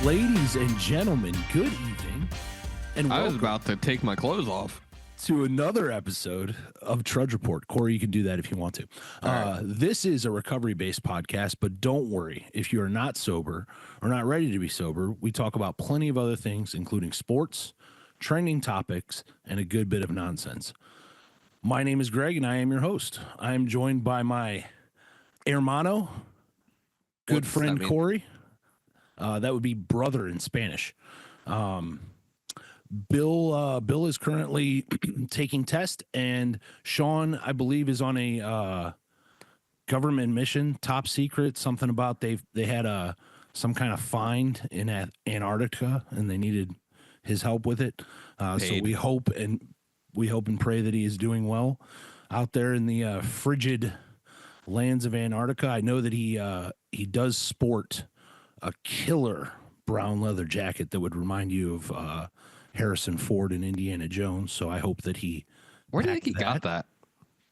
Ladies and gentlemen, good evening, and I was welcome about to take my clothes off. to another episode of Trudge Report. Corey, you can do that if you want to. right. This is a recovery-based podcast, but don't worry. If you are not sober or not ready to be sober, we talk about plenty of other things, including sports, trending topics, and a good bit of nonsense. My name is Greg, and I am your host. I am joined by my hermano, good What's friend that mean? Corey. That would be brother in Spanish. Bill is currently taking test, and Shawn, I believe, is on a government mission, top secret. Something about they had some kind of find in Antarctica, and they needed his help with it. So we hope and pray that he is doing well out there in the frigid lands of Antarctica. I know that he does sport a killer brown leather jacket that would remind you of Harrison Ford and Indiana Jones. So I hope that he. Where do you think he got that?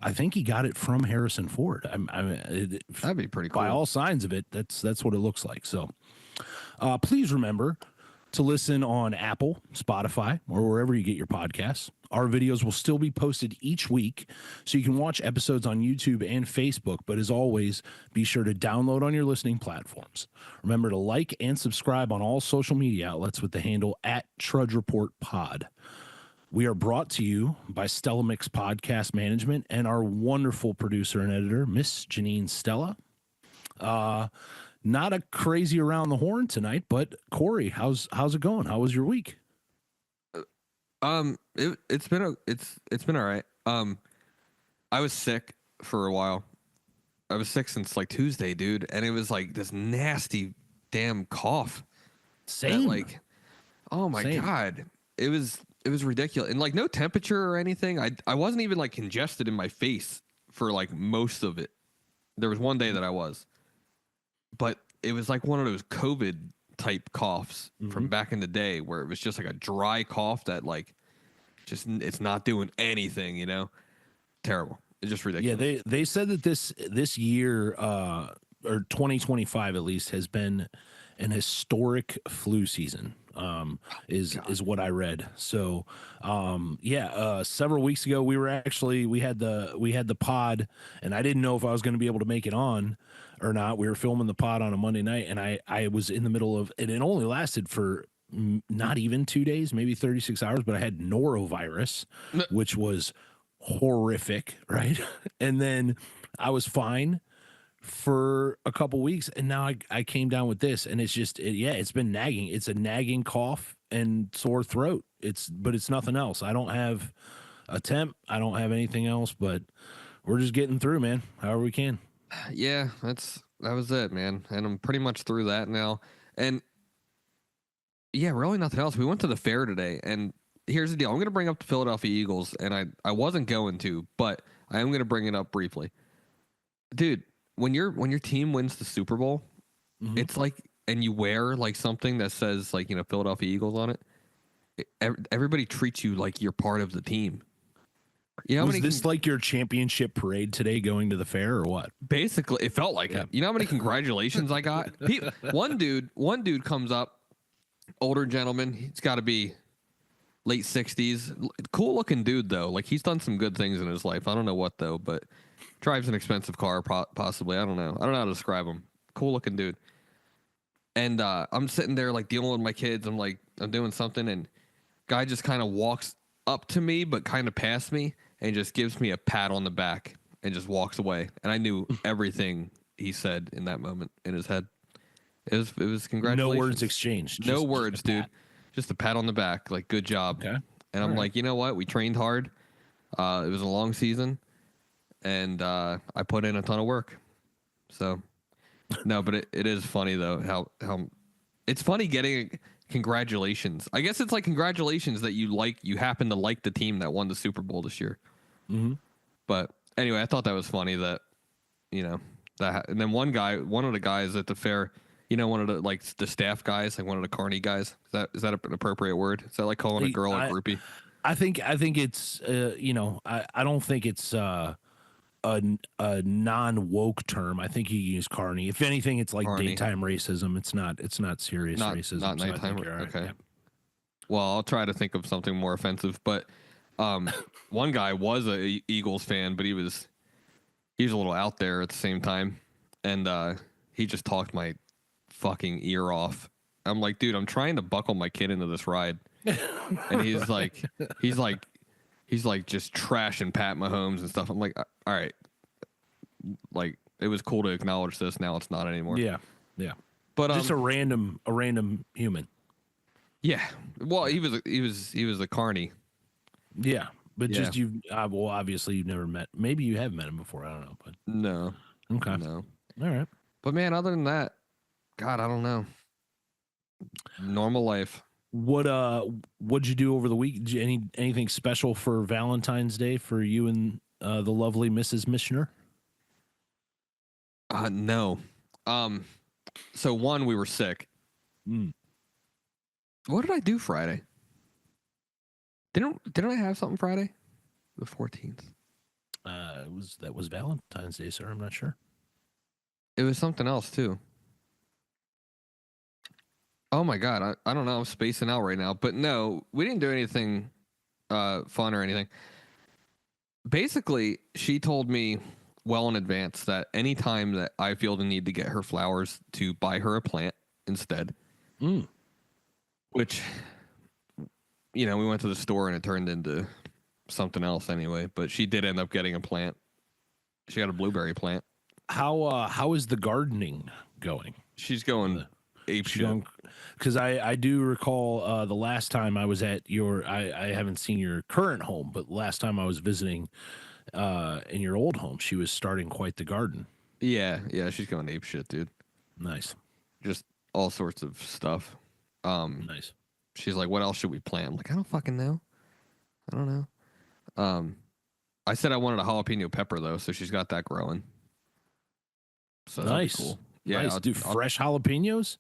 I think he got it from Harrison Ford. That'd be pretty cool. By all signs of it, that's what it looks like. So please remember to listen on Apple, Spotify, or wherever you get your podcasts. Our videos will still be posted each week, so you can watch episodes on YouTube and Facebook. But as always, be sure to download on your listening platforms. Remember to like and subscribe on all social media outlets with the handle @TrudgeReportPod. We are brought to you by Stella Mix Podcast Management and our wonderful producer and editor, Miss Janine Stella. Not a crazy around the horn tonight, but Corey, how's it going? How was your week? It's been all right. I was sick for a while. I was sick since like Tuesday, dude, and it was like this nasty damn cough. Same. Oh my God. It was ridiculous. And like no temperature or anything. I wasn't even like congested in my face for like most of it. There was one day that I was. But it was like one of those COVID type coughs from back in the day where it was just like a dry cough that like just it's not doing anything, you know? Terrible. It's just ridiculous. Yeah, they said that this year or 2025 at least has been an historic flu season. Is what I read. So several weeks ago we had the pod, and I didn't know if I was going to be able to make it on or not. We were filming the pod on a Monday night, and I was in the middle of, and it only lasted for not even 2 days, maybe 36 hours, but I had norovirus, which was horrific, right? And then I was fine for a couple weeks, and now I came down with this, and it's just it's been nagging. It's a nagging cough and sore throat. But it's nothing else. I don't have a temp. I don't have anything else, but we're just getting through, man, however we can. Yeah, that was it, man. And I'm pretty much through that now. And yeah, really nothing else. We went to the fair today, and here's the deal. I'm going to bring up the Philadelphia Eagles, and I wasn't going to, but I am going to bring it up briefly. Dude, when your team wins the Super Bowl, it's like, and you wear like something that says like, you know, Philadelphia Eagles on it, everybody treats you like you're part of the team. You know, was this like your championship parade today going to the fair or what? Basically, it felt like it. You know how many congratulations I got? One dude comes up, older gentleman. He's got to be late 60s. Cool looking dude, though. Like, he's done some good things in his life. I don't know what, though, but drives an expensive car, possibly. I don't know. I don't know how to describe him. Cool looking dude. And I'm sitting there, like, dealing with my kids. I'm doing something, and guy just kind of walks up to me, but kind of past me, and just gives me a pat on the back and just walks away. And I knew everything he said in that moment in his head. It was congratulations. No words exchanged. No words, dude. Just a pat on the back, like, good job. Okay. And I'm like, you know what? We trained hard. It was a long season, and I put in a ton of work. So, no, but it is funny, though, how it's funny getting congratulations. I guess it's like congratulations that you happen to like the team that won the Super Bowl this year. Mm-hmm. But anyway, I thought that was funny that, you know, that, and then one of the guys at the fair, you know, one of the, like, the staff guys, like one of the carny guys. Is that an appropriate word? Is that like calling a girl a groupie? I think it's, you know, I don't think it's a non-woke term. I think you use carny. If anything, it's like Carny. daytime racism. It's not serious racism. Not so I nighttime. think you're all right. Okay. Yeah. Well, I'll try to think of something more offensive. But one guy was a Eagles fan, but he was a little out there at the same time, and he just talked my fucking ear off. I'm like, dude, I'm trying to buckle my kid into this ride, and he's like just trashing Pat Mahomes and stuff. I'm like, all right, like it was cool to acknowledge this. Now it's not anymore. Yeah. Yeah. But Just a random human. yeah. Well, he was a carny. Yeah. But Yeah. just well, obviously you've never met. Maybe you have met him before. I don't know. But No. okay. No. All right. But man, other than that, God, I don't know. Normal life. What'd you do over the week? Did you, anything special for Valentine's Day for you and the lovely Mrs. Mishner? No. So one, we were sick. What did I do Friday? Didn't I have something Friday? The 14th. That was Valentine's Day, sir. I'm not sure. It was something else too. Oh my God, I don't know. I'm spacing out right now. But no, we didn't do anything fun or anything. Basically, she told me well in advance that anytime that I feel the need to get her flowers, to buy her a plant instead. Which, you know, we went to the store and it turned into something else anyway. But she did end up getting a plant. She got a blueberry plant. How is the gardening going? She's going ape shit. Because I do recall the last time I was at your, I haven't seen your current home, but last time I was visiting in your old home, she was starting quite the garden. Yeah, she's going ape shit, dude. Nice. Just all sorts of stuff. Nice. She's like, what else should we plant? I'm like, I don't fucking know. I don't know. I said I wanted a jalapeno pepper though, so she's got that growing. So nice. Cool. Yeah, nice. Do fresh jalapenos.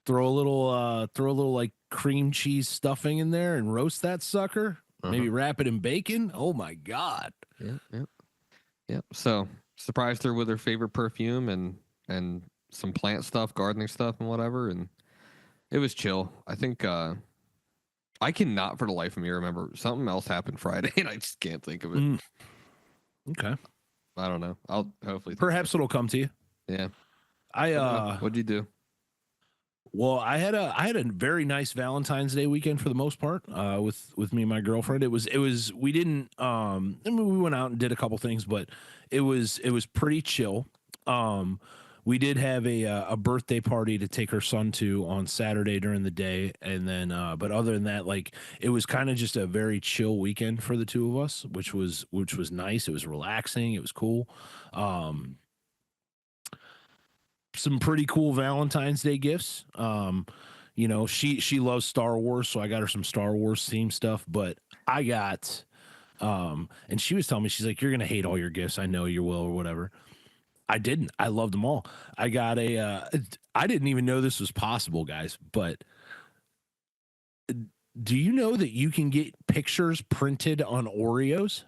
Throw a little like cream cheese stuffing in there and roast that sucker. Maybe wrap it in bacon. Oh my God. Yeah. So surprised her with her favorite perfume and some plant stuff, gardening stuff, and whatever. And it was chill. I think I cannot for the life of me remember. Something else happened Friday, and I just can't think of it. Okay. I don't know. I'll hopefully. Perhaps it'll come to you. Yeah. What'd you do? Well, I had a very nice Valentine's Day weekend for the most part, with me and my girlfriend. It was we didn't I mean, we went out and did a couple things, but it was pretty chill. We did have a birthday party to take her son to on Saturday during the day, and then but other than that, like it was kind of just a very chill weekend for the two of us, which was nice. It was relaxing. It was cool. Some pretty cool Valentine's Day gifts. You know, she loves Star Wars, so I got her some Star Wars themed stuff, but I got and she was telling me, she's like, you're gonna hate all your gifts. I know you will, or whatever. I didn't. I loved them all. I got I didn't even know this was possible, guys, but do you know that you can get pictures printed on Oreos?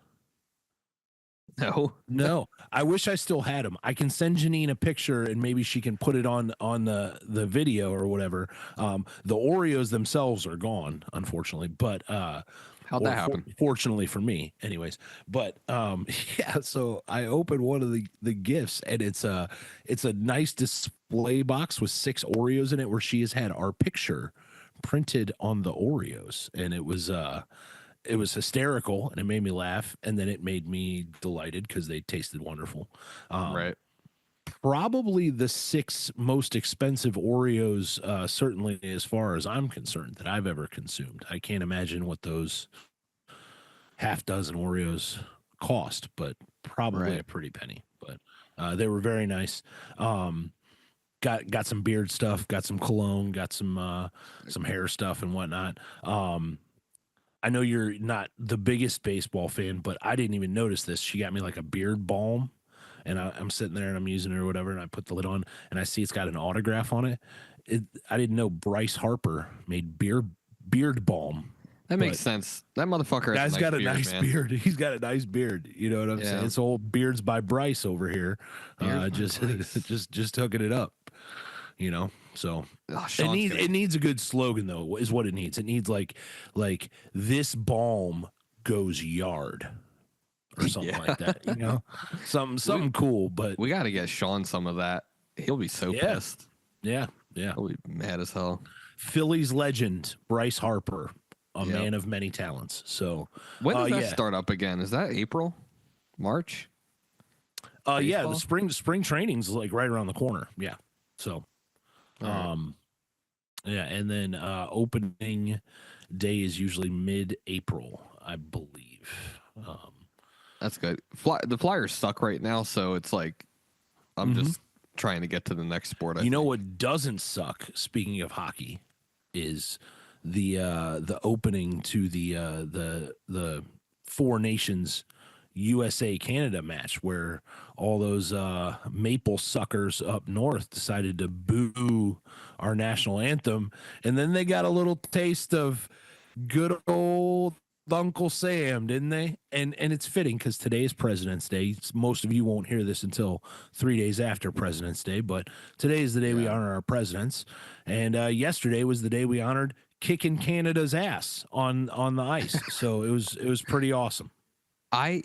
No. I wish I still had them. I can send Janine a picture and maybe she can put it on the video or whatever. The Oreos themselves are gone, unfortunately, but how'd that happen? Fortunately for me, anyways. But yeah, so I opened one of the gifts, and it's a nice display box with 6 Oreos in it, where she has had our picture printed on the Oreos, and it was hysterical, and it made me laugh, and then it made me delighted because they tasted wonderful. Right. Probably the 6 most expensive Oreos, certainly as far as I'm concerned, that I've ever consumed. I can't imagine what those half dozen Oreos cost, but probably a pretty penny. But they were very nice. Got some beard stuff, got some cologne, got some hair stuff and whatnot. I know you're not the biggest baseball fan, but I didn't even notice this. She got me like a beard balm, and I'm sitting there and I'm using it or whatever, and I put the lid on, and I see it's got an autograph on it. I didn't know Bryce Harper made beard balm That makes sense. That motherfucker has Guy's a nice got a beard, nice man. beard. He's got a nice beard. You know what I'm saying? It's old Beards by Bryce over here. Beards by Bryce. Just hooking it up. You know, so Oh, it needs a good slogan though. Is what it needs. It needs like this balm goes yard or something like that. You know, something cool. But we got to get Shawn some of that. He'll be so pissed. Yeah. He'll be mad as hell. Phillies legend Bryce Harper, a man of many talents. So when does that start up again? Is that April, March? Yeah, the spring training's like right around the corner. Yeah, so. Yeah, and then opening day is usually mid-April, I believe. That's good. The Flyers suck right now, so it's like I'm just trying to get to the next sport. You know what doesn't suck? Speaking of hockey, is the opening to the Four Nations USA Canada match where all those maple suckers up north decided to boo our national anthem, and then they got a little taste of good old Uncle Sam, didn't they? And it's fitting because today is President's Day. Most of you won't hear this until 3 days after President's Day, but today is the day we honor our presidents, and yesterday was the day we honored kicking Canada's ass on the ice. So it was pretty awesome.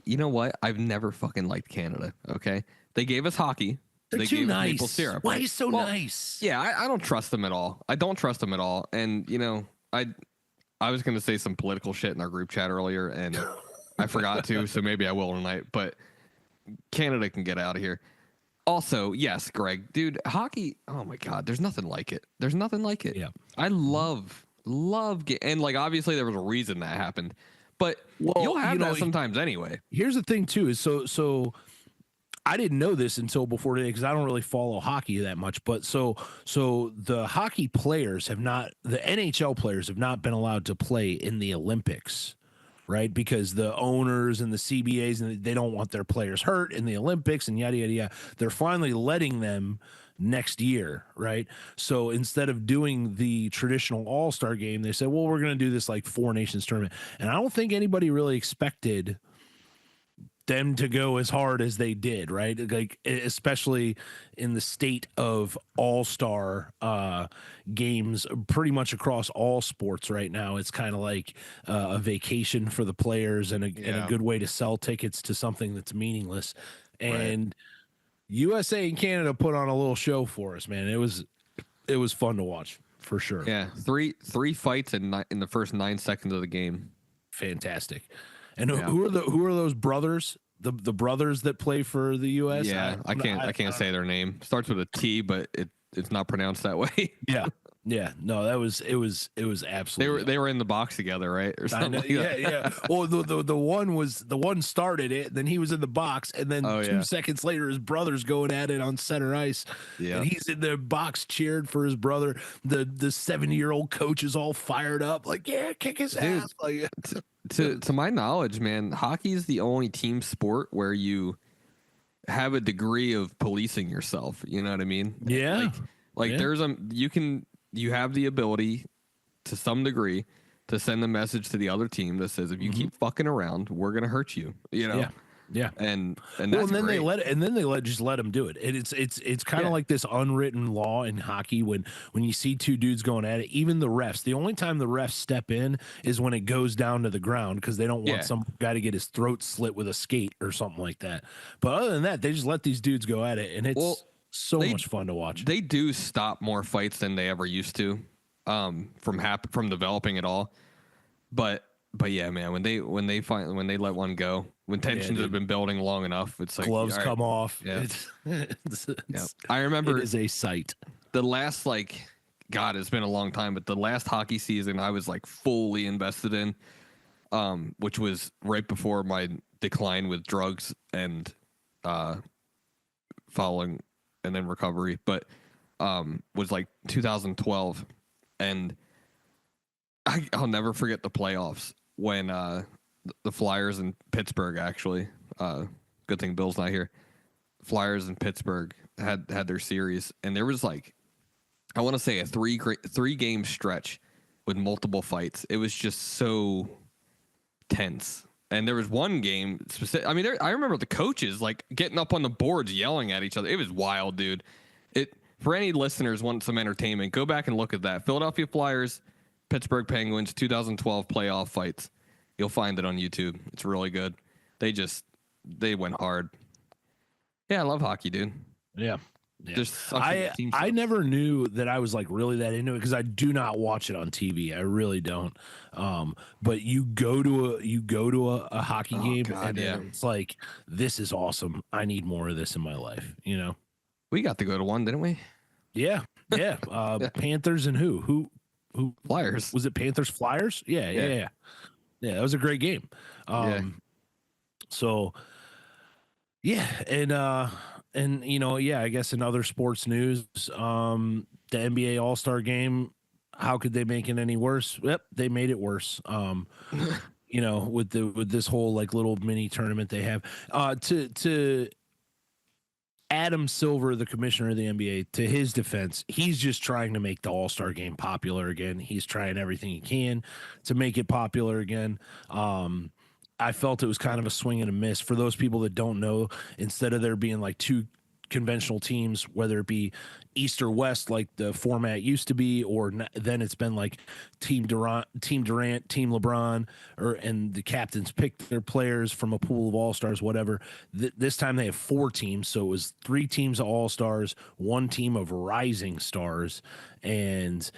You know what? I've never fucking liked Canada. Okay, they gave us hockey. They're too nice. Maple syrup. Why are you so nice? Yeah, I don't trust them at all. I don't trust them at all. And you know, I was gonna say some political shit in our group chat earlier, and I forgot to. So maybe I will tonight. But Canada can get out of here. Also, yes, Greg, dude, hockey. Oh my God, there's nothing like it. There's nothing like it. Yeah, I love and like obviously there was a reason that happened. But you'll have that sometimes anyway. Here's the thing, too, is so I didn't know this until before today because I don't really follow hockey that much. But so the hockey players the NHL players have not been allowed to play in the Olympics, right? Because the owners and the CBAs, and they don't want their players hurt in the Olympics and yada, yada, yada. They're finally letting them next year, right? So instead of doing the traditional all-star game, they said, well, we're going to do this like Four Nations tournament. And I don't think anybody really expected them to go as hard as they did, right? Like, especially in the state of all-star games pretty much across all sports right now. It's kind of like a vacation for the players and a good way to sell tickets to something that's meaningless. And USA and Canada put on a little show for us, man. It was fun to watch for sure. Yeah, three fights in the first 9 seconds of the game. Fantastic. And who are those brothers? The brothers that play for the US? Yeah, I can't say their name. Starts with a T, but it's not pronounced that way. Yeah, no, it was absolutely. They were in the box together, right? Or something. Yeah. Well, the one started it, then he was in the box, and then 2 seconds later, his brother's going at it on center ice. Yeah, and he's in the box, cheered for his brother. The 70-year-old coach is all fired up, like, yeah, kick his ass. Like, to my knowledge, man, hockey is the only team sport where you have a degree of policing yourself. You know what I mean? Yeah. Like there's you have the ability to some degree to send a message to the other team that says, if you keep fucking around, we're going to hurt you, you know? Yeah. And that's well, and then great. they just let them do it. And it's kind of like this unwritten law in hockey when you see two dudes going at it, even the refs, the only time the refs step in is when it goes down to the ground because they don't want some guy to get his throat slit with a skate or something like that. But other than that, they just let these dudes go at it, and it's much fun to watch. They do stop more fights than they ever used to, from developing at all. But yeah, man, when they let one go, when tensions have been building long enough, it's like gloves come off. Yeah. I remember it is a sight. The last, like, God, it's been a long time, but the last hockey season I was like fully invested in, which was right before my decline with drugs and following and then recovery, but was like 2012, and I'll never forget the playoffs when the Flyers in Pittsburgh, actually, good thing Bill's not here. Flyers in Pittsburgh had their series, and there was like, I want to say a three game stretch with multiple fights. It was just so tense. And there was one game specific. I mean, I remember the coaches like getting up on the boards yelling at each other. It was wild, dude. For any listeners want some entertainment, go back and look at that. Philadelphia Flyers, Pittsburgh Penguins, 2012 playoff fights. You'll find it on YouTube. It's really good. They went hard. Yeah, I love hockey, dude. Yeah. I never knew that I was like really that into it because I do not watch it on TV. I really don't. But you go to a hockey game and it's like, this is awesome. I need more of this in my life. You know, we got to go to one, didn't we? Yeah. Panthers and who Flyers. Was it Panthers Flyers? Yeah. That was a great game. So yeah, and you know, I guess in other sports news, the NBA All-Star game, how could they make it any worse? Yep, they made it worse. You know, with this whole like little mini tournament they have. To Adam Silver, the commissioner of the NBA, to his defense, he's just trying to make the All-Star game popular again. He's trying everything he can to make it popular again. I felt it was kind of a swing and a miss. For those people that don't know, instead of there being like two conventional teams, whether it be East or West, like the format used to be, or then it's been like Team Durant, Team LeBron, and the captains picked their players from a pool of all-stars, whatever. This time they have 4 teams, so it was 3 teams of all-stars, 1 team of rising stars, and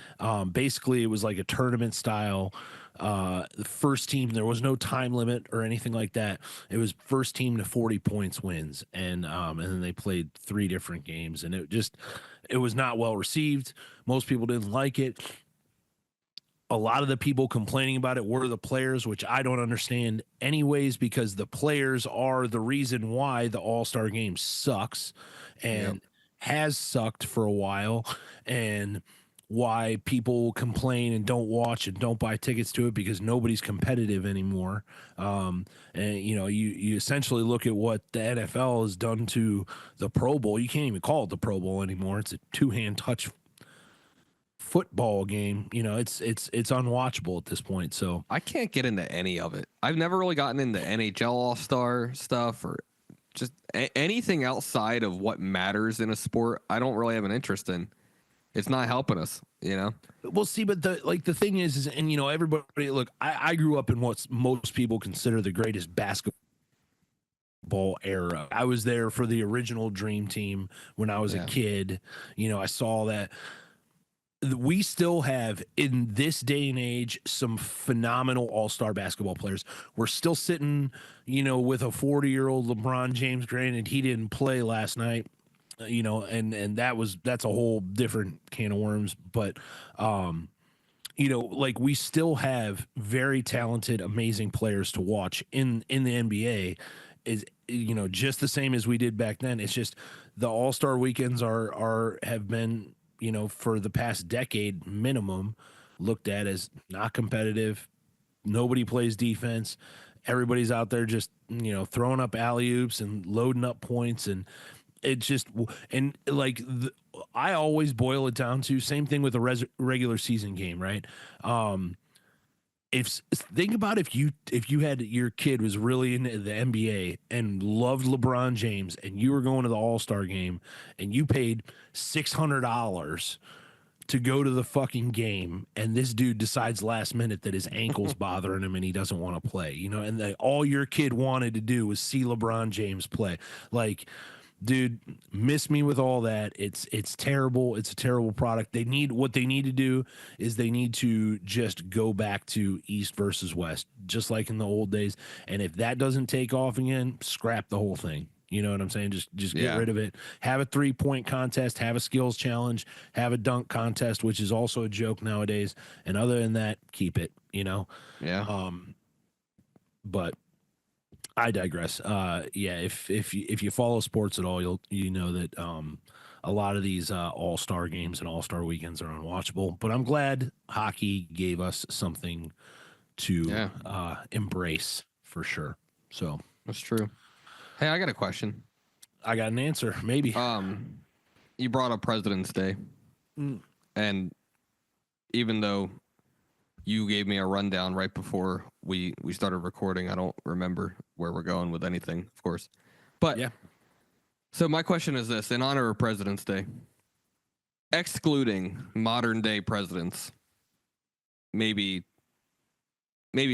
basically it was like a tournament style. The first team, there was no time limit or anything like that. It was first team to 40 points wins, and then they played 3 different games, and it was not well received. Most people didn't like it. A lot of the people complaining about it were the players, which I don't understand anyways, because the players are the reason why the All-Star game sucks and has sucked for a while, and why people complain and don't watch and don't buy tickets to it, because nobody's competitive anymore. And you know, you essentially look at what the NFL has done to the Pro Bowl. You can't even call it the Pro Bowl anymore. It's a 2-hand touch football game. You know, it's unwatchable at this point. So I can't get into any of it. I've never really gotten into NHL All-Star stuff or just anything outside of what matters in a sport. I don't really have an interest in. It's not helping us, you know? Well, see, but the thing is, and you know, everybody, look, I grew up in what most people consider the greatest basketball era. I was there for the original Dream Team when I was a kid. You know, I saw that. We still have, in this day and age, some phenomenal all-star basketball players. We're still sitting, you know, with a 40-year-old LeBron James. Granted, he didn't play last night. You know, and that's a whole different can of worms, but you know, like, we still have very talented, amazing players to watch in the NBA, is, you know, just the same as we did back then. It's just the All-Star weekends have been, you know, for the past decade minimum, looked at as not competitive. Nobody plays defense. Everybody's out there just, you know, throwing up alley-oops and loading up points, and it's just, and like, I always boil it down to same thing with a regular season game, right? Think about if you had, your kid was really into the NBA and loved LeBron James, and you were going to the All-Star game and you paid $600 to go to the fucking game, and this dude decides last minute that his ankle's bothering him and he doesn't want to play, you know, and all your kid wanted to do was see LeBron James play. Like, dude, miss me with all that. It's terrible. It's a terrible product. What they need to do is they need to just go back to East versus West, just like in the old days. And if that doesn't take off again, scrap the whole thing. You know what I'm saying? Just get rid of it. Have a 3-point contest, have a skills challenge, have a dunk contest, which is also a joke nowadays. And other than that, keep it, you know? Yeah. But I digress. If you follow sports at all, you know that a lot of these all-star games and all-star weekends are unwatchable. But I'm glad hockey gave us something to embrace, for sure. So that's true. Hey, I got a question. I got an answer, maybe. You brought up President's Day, and even though you gave me a rundown right before we started recording. I don't remember where we're going with anything, of course. But Yeah. So my question is this: in honor of President's Day, excluding modern day presidents, maybe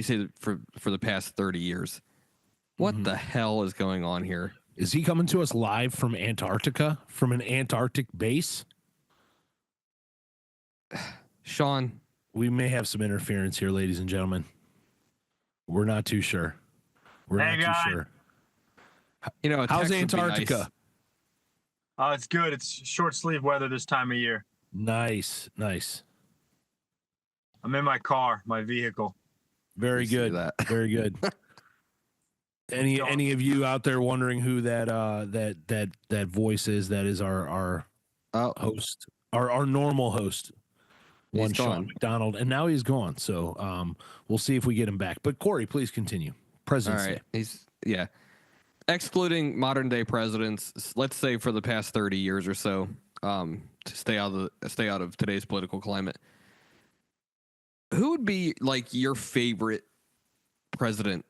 say for the past 30 years, what the hell is going on here? Is he coming to us live from Antarctica, from an Antarctic base? Shawn, We may have some interference here, ladies and gentlemen. We're not too sure. We're Hey, not guys. too sure. you know, a How's text would be Antarctica? nice. It's good. It's short sleeve weather this time of year. Nice, nice. I'm in my car, my vehicle. Very We see good. that. Very good. Any of you out there wondering who that voice is? That is our Oh, host, our normal host, He's Shawn gone. McDonald, and now he's gone. So we'll see if we get him back. But Corey, please continue. all Presidency. right. Excluding modern day presidents, let's say for the past 30 years or so, to stay out of today's political climate. Who would be like your favorite president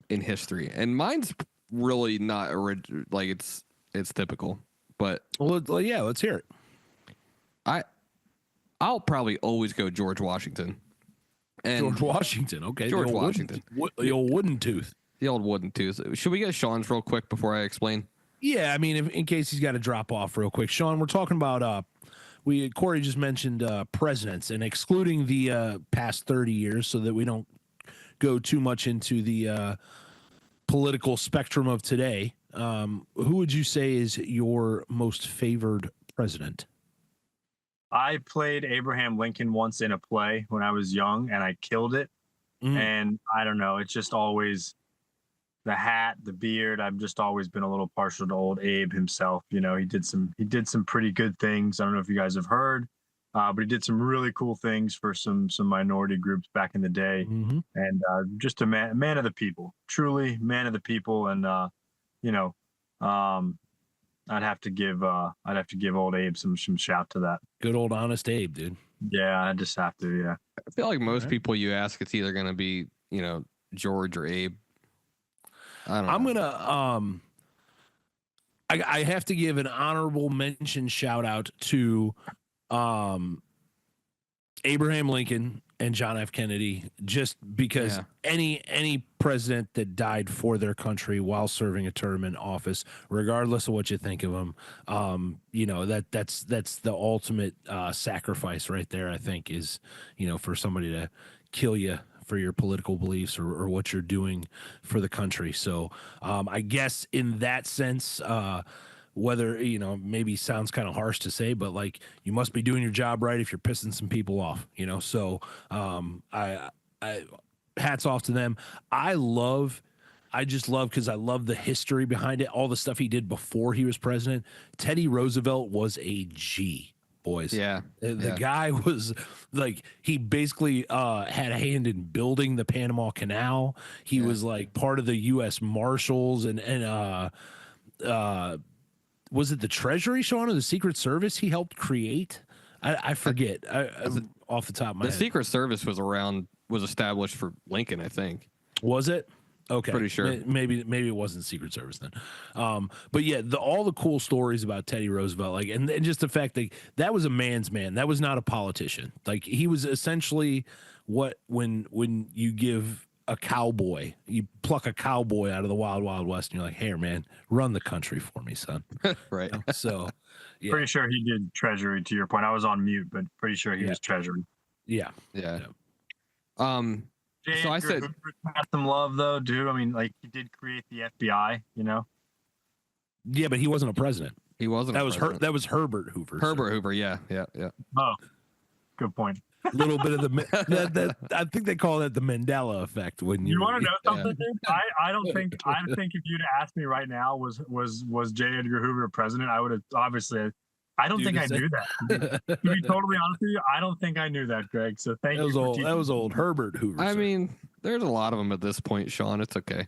in history? And mine's really not like it's typical, but Well, yeah, let's hear it. I'll probably always go George Washington. And George Washington. Okay, George the old Washington. the old wooden tooth. the old wooden tooth. Should we get Shawn's real quick before I explain? Yeah, I mean, in case he's got to drop off real quick, Shawn, we're talking about Corey just mentioned presidents and excluding the past 30 years, so that we don't go too much into the political spectrum of today. Who would you say is your most favored president? I played Abraham Lincoln once in a play when I was young, and I killed it. And I don't know, it's just always the hat, the beard. I've just always been a little partial to old Abe himself. You know, he did some pretty good things. I don't know if you guys have heard, but he did some really cool things for some minority groups back in the day. And just a man of the people, truly man of the people. And I'd have to give old Abe some shout to that. Good old honest Abe, dude. Yeah, I just have to. Yeah. I feel like most people you ask, it's either going to be, George or Abe. I don't know. I'm gonna I have to give an honorable mention shout out to Abraham Lincoln and John F. Kennedy, just because any president that died for their country while serving a term in office, regardless of what you think of them, that's the ultimate sacrifice right there. I think is, for somebody to kill you for your political beliefs or what you're doing for the country. So I guess in that sense, whether, maybe sounds kind of harsh to say, but like, you must be doing your job right if you're pissing some people off, so I hats off to them. I just love, because I love the history behind it, all the stuff he did before he was president. Teddy Roosevelt was a G, boys. Yeah. The guy was like, he basically had a hand in building the Panama Canal. He was like part of the U.S. Marshals and was it the Treasury, Shawn, or the Secret Service he helped create? I forget. Off the top of my head. The Secret Service was established for Lincoln, I think. Was it? Okay. Pretty sure. Maybe it wasn't Secret Service then. But yeah, all the cool stories about Teddy Roosevelt, like, and just the fact that was a man's man. That was not a politician. Like, he was essentially when you give a cowboy, you pluck a cowboy out of the wild, wild west, and you're like, hey, man, run the country for me, son. Right. So, yeah. Pretty sure he did Treasury, to your point. I was on mute, but pretty sure he was Treasury. Yeah. Yeah. J. So I Edgar said, Hoover got some love, though, dude. I mean, like, he did create the FBI, Yeah, but he wasn't a president. he wasn't. That was Herbert Hoover. Herbert Hoover. Yeah. Oh, good point. A little bit of the I think they call that the Mandela effect. When You want to know something, dude? I think if you'd asked me right now, was J. Edgar Hoover a president, I would have obviously. I don't think I knew that. To be totally honest with you, I don't think I knew that, Greg. So thank you. That was old Herbert Hoover. I mean, there's a lot of them at this point, Shawn. It's okay.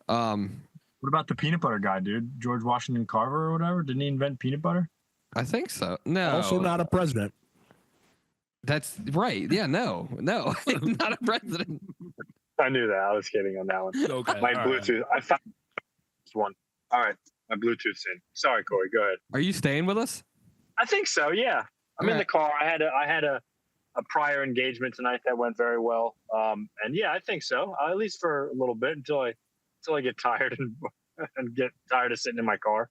What about the peanut butter guy, dude? George Washington Carver or whatever? Didn't he invent peanut butter? I think so. No. Also not a president. That's right. Yeah, no, not a president. I knew that. I was kidding on that one. Okay. My all Bluetooth. I found one. All right. My Bluetooth's in. Sorry, Corey. Go ahead. Are you staying with us? I think so. Yeah. I'm in the car. I had a prior engagement tonight that went very well. And yeah, I think so. At least for a little bit until I get tired and get tired of sitting in my car.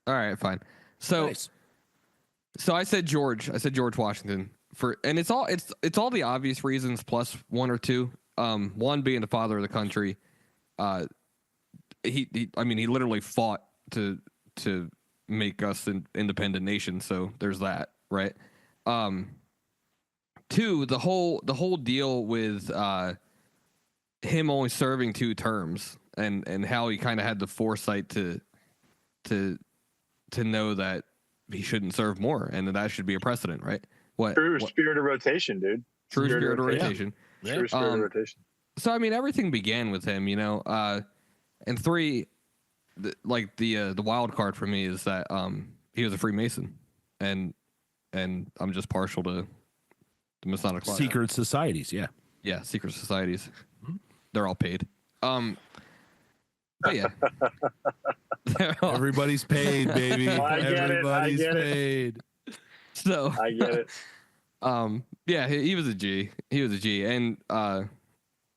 All right, fine. So, Nice. so I said George Washington and it's all the obvious reasons plus one or two. One being the father of the country. He literally fought to make us an independent nation. So there's that, right? Two, the whole deal with him only serving 2 terms and how he kind of had the foresight to know that he shouldn't serve more and that should be a precedent, right? True spirit of rotation, dude. True spirit of rotation. Yeah. True spirit of rotation. So I mean, everything began with him, and 3, the wild card for me is that he was a Freemason, and I'm just partial to the Masonic Lodge. Secret societies, yeah. Yeah, secret societies. They're all paid. But yeah, Everybody's paid, baby. I get it. Everybody's paid. So I get it. yeah, he was a G. He was a G, and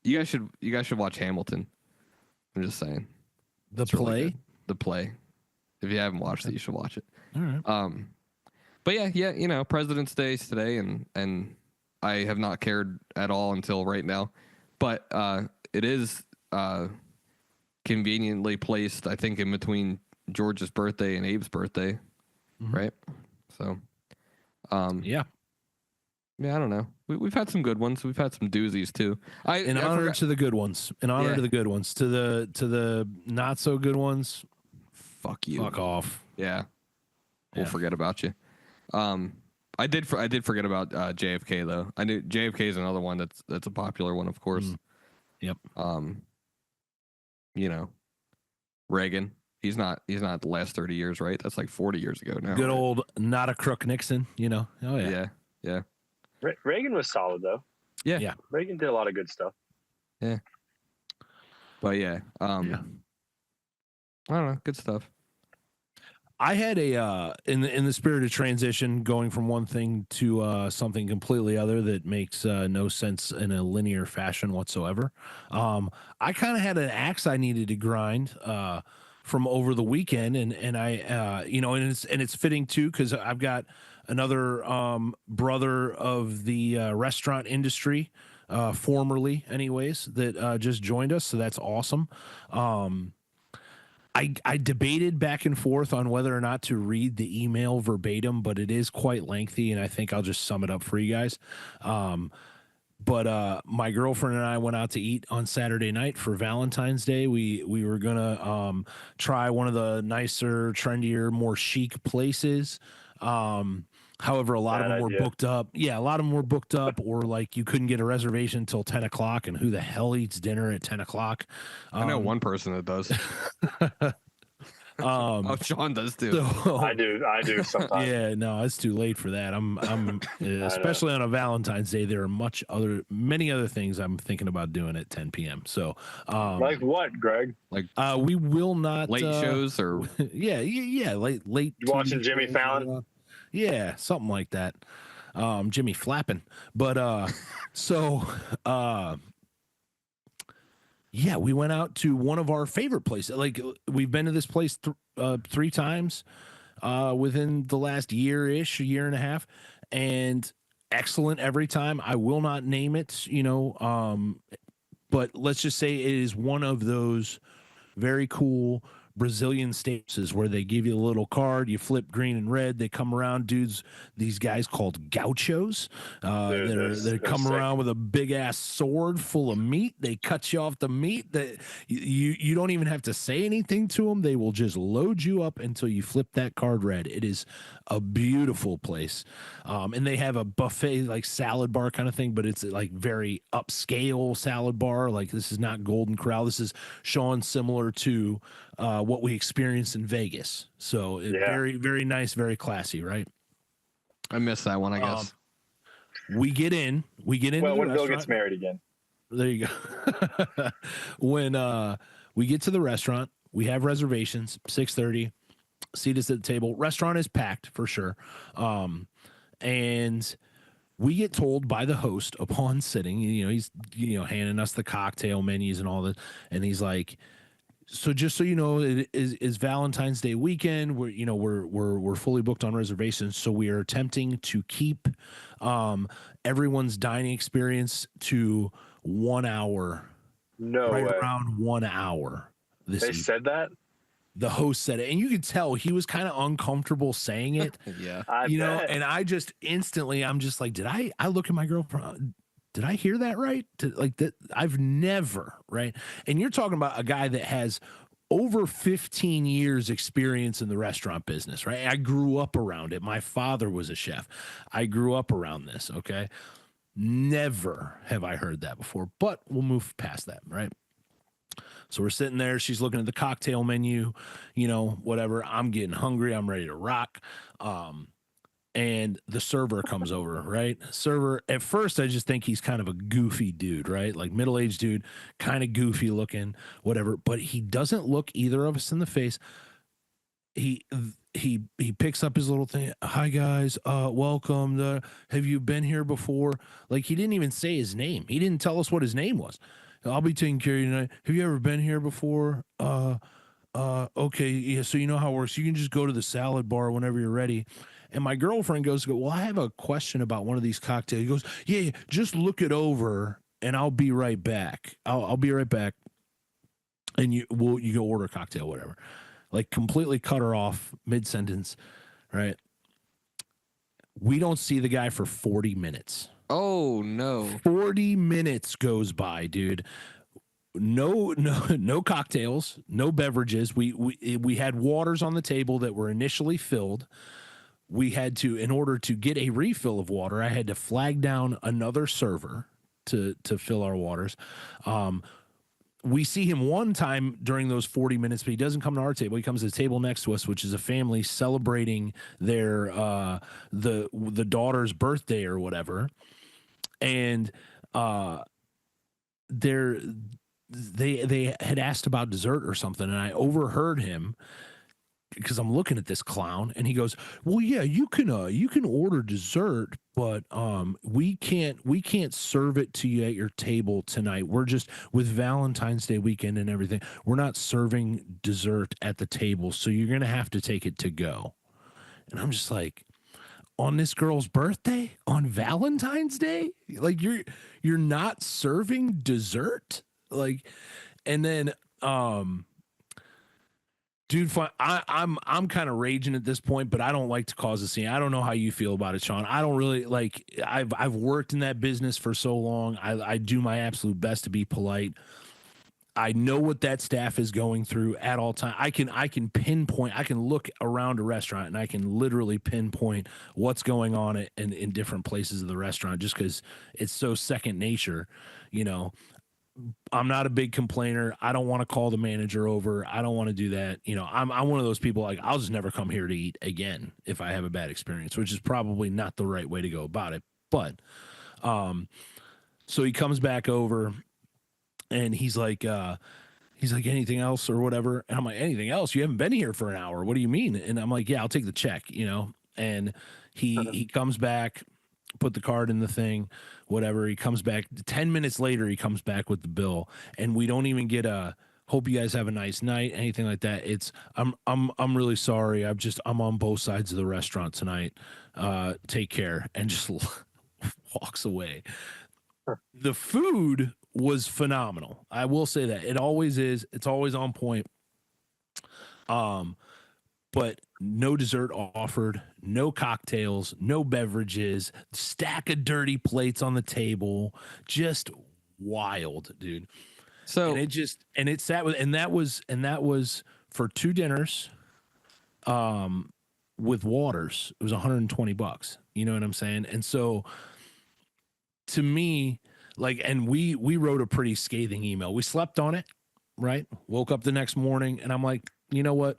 you guys should watch Hamilton. I'm just saying. The It's play. really good. The play. If you haven't watched it, you should watch it. All right. But yeah, President's Day is today, and I have not cared at all until right now. But it is conveniently placed, I think, in between George's birthday and Abe's birthday, right? So, Yeah. I don't know. We've had some good ones. We've had some doozies too. In honor to the good ones. In honor Yeah. to the good ones. To the not so good ones. Fuck you. Fuck off. Yeah. We'll Yeah. forget about you. I did forget about JFK though. I knew JFK is another one that's a popular one, of course. Yep. Reagan. He's not the last 30 years, right? That's like 40 years ago now. Good right? old not a crook Nixon, Oh yeah. Yeah. Reagan was solid though. Yeah. Yeah. Reagan did a lot of good stuff. But yeah. I don't know. Good stuff. I had a in the spirit of transition, going from one thing to something completely other that makes no sense in a linear fashion whatsoever. I kind of had an axe I needed to grind from over the weekend, and I and it's fitting too because I've got another brother of the restaurant industry, formerly, anyways, that just joined us, so that's awesome. I debated back and forth on whether or not to read the email verbatim, but it is quite lengthy, and I think I'll just sum it up for you guys. But my girlfriend and I went out to eat on Saturday night for Valentine's Day. We were gonna try one of the nicer, trendier, more chic places. However, a lot of them were booked up. Yeah, a lot of them were booked up, or like you couldn't get a reservation until 10 o'clock. And who the hell eats dinner at 10 o'clock? I know one person that does. Shawn does too. So, I do sometimes. Yeah, no, it's too late for that. I'm especially on a Valentine's Day. There are many other things I'm thinking about doing at 10 p.m. So, like what, Greg? Like we will not late shows or yeah, late. You watching Jimmy Fallon? Yeah, something like that. Jimmy flapping. But yeah, we went out to one of our favorite places. Like, we've been to this place 3 times within the last year and a half, and excellent every time. I will not name it, but let's just say it is one of those very cool Brazilian staples where they give you a little card, you flip green and red, they come around, these guys called gauchos that come around with a big ass sword full of meat. They cut you off the meat. That you don't even have to say anything to them. They will just load you up until you flip that card red. It is a beautiful place, and they have a buffet, like salad bar kind of thing, but it's like very upscale salad bar. Like, this is not Golden Corral. This is, Shawn, similar to what we experienced in Vegas. So very, very nice, very classy, right? I missed that one, I guess. We get into Well, the when Bill restaurant. gets married again. There you go. When we get to the restaurant, we have reservations, 6:30. Seat is at the table. Restaurant is packed for sure. And we get told by the host upon sitting, he's handing us the cocktail menus and all that, and he's like, so just so you know, it is Valentine's Day weekend. We're fully booked on reservations, so we are attempting to keep everyone's dining experience to 1 hour. No right way. around 1 hour. They said that? The host said it, and you could tell he was kind of uncomfortable saying it. Yeah. I bet. And I just instantly, I'm just like, did I look at my girlfriend? Did I hear that right? Like that, I've never, right? And you're talking about a guy that has over 15 years experience in the restaurant business, right? I grew up around it. My father was a chef. I grew up around this, okay? Never have I heard that before, but we'll move past that, right? So we're sitting there. She's looking at the cocktail menu, whatever. I'm getting hungry. I'm ready to rock. And the server comes over, right? Server, at first, I just think he's kind of a goofy dude, right? Like middle-aged dude, kind of goofy looking, whatever. But he doesn't look either of us in the face. He picks up his little thing. Hi, guys. Welcome. Have you been here before? Like, he didn't even say his name. He didn't tell us what his name was. I'll be taking care of you tonight. Have you ever been here before? Okay, yeah, so you know how it works. You can just go to the salad bar whenever you're ready. And my girlfriend goes, well, I have a question about one of these cocktails. He goes, yeah, just look it over, and I'll be right back. I'll be right back. And you go order a cocktail, whatever. Like, completely cut her off mid-sentence, right? We don't see the guy for 40 minutes. Oh, no. 40 minutes goes by, dude. No cocktails, no beverages. We had waters on the table that were initially filled. We had to, in order to get a refill of water, I had to flag down another server to fill our waters. We see him one time during those 40 minutes, but he doesn't come to our table. He comes to the table next to us, which is a family celebrating their the daughter's birthday or whatever. And they had asked about dessert or something, and I overheard him because I'm looking at this clown, and he goes, well, yeah, you can order dessert, but we can't serve it to you at your table tonight. We're just, with Valentine's Day weekend and everything, we're not serving dessert at the table, so you're gonna have to take it to go. And I'm just like, on this girl's birthday, on Valentine's Day, like you're not serving dessert, like. And then dude, I'm kind of raging at this point, but I don't like to cause a scene. I don't know how you feel about it, Shawn. I don't really like. I've worked in that business for so long. I do my absolute best to be polite. I know what that staff is going through at all time. I can pinpoint. I can look around a restaurant and I can literally pinpoint what's going on in different places of the restaurant, just because it's so second nature, I'm not a big complainer. I don't want to call the manager over. I don't want to do that. I'm one of those people, like, I'll just never come here to eat again if I have a bad experience, which is probably not the right way to go about it. But so he comes back over and he's like, anything else or whatever? And I'm like, anything else? You haven't been here for an hour. What do you mean? And I'm like, yeah, I'll take the check, And he comes back, put the card in the thing, whatever. He comes back 10 minutes later. He comes back with the bill, and we don't even get a hope you guys have a nice night, anything like that. It's I'm really sorry. I'm on both sides of the restaurant tonight. Take care, and just walks away. The food was phenomenal. I will say that. It always is. It's always on point. But no dessert offered, no cocktails, no beverages, stack of dirty plates on the table, just wild, dude. So that was for 2 dinners, with waters. It was $120. You know what I'm saying? And so, to me, like, and we wrote a pretty scathing email. We slept on it, right? Woke up the next morning, and I'm like, you know what?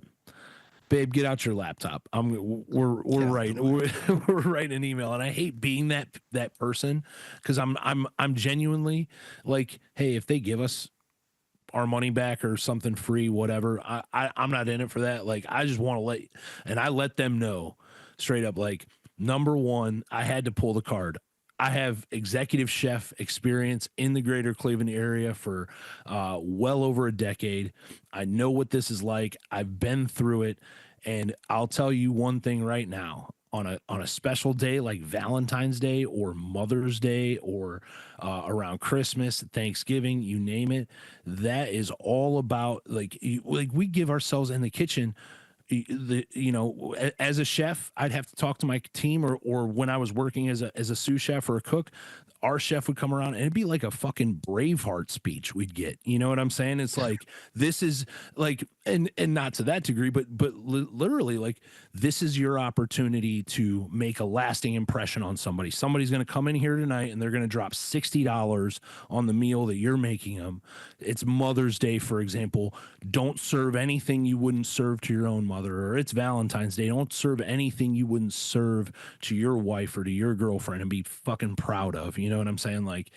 babe, get out your laptop. We're writing we're writing an email, and I hate being that person because I'm genuinely like, hey, if they give us our money back or something free, whatever, I'm not in it for that. Like, I just want to I let them know straight up, like, number one, I had to pull the card. I have executive chef experience in the greater Cleveland area for well over a decade. I know what this is like. I've been through it. And I'll tell you one thing right now. On a special day like Valentine's Day or Mother's Day or around Christmas, Thanksgiving, you name it, that is all about like we give ourselves in the kitchen. As a chef, I'd have to talk to my team, or when I was working as a sous chef or a cook, our chef would come around and it'd be like a fucking Braveheart speech we'd get. You know what I'm saying? It's like, this is like, and not to that degree, but literally, like, this is your opportunity to make a lasting impression on somebody. Somebody's going to come in here tonight and they're going to drop $60 on the meal that you're making them. It's Mother's Day, for example. Don't serve anything you wouldn't serve to your own mother. Or it's Valentine's Day. Don't serve anything you wouldn't serve to your wife or to your girlfriend and be fucking proud of. You know what I'm saying? Like,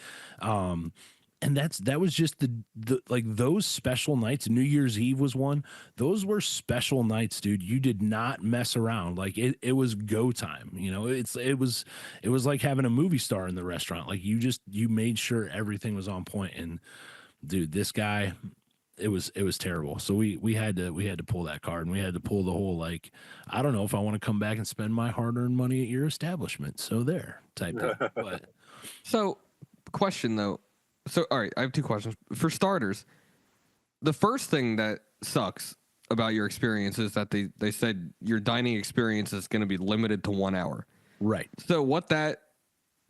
and that was just the like those special nights. New Year's Eve was one. Those were special nights, dude. You did not mess around. Like, it was go time. You know, it was like having a movie star in the restaurant. Like, you made sure everything was on point. And dude, this guy, it was terrible. So we had to pull that card, and we had to pull the whole, like, I don't know if I want to come back and spend my hard-earned money at your establishment. So there type thing. But so question though. So, all right, I have two questions. For starters, the first thing that sucks about your experience is that they said your dining experience is going to be limited to 1 hour. right. So what that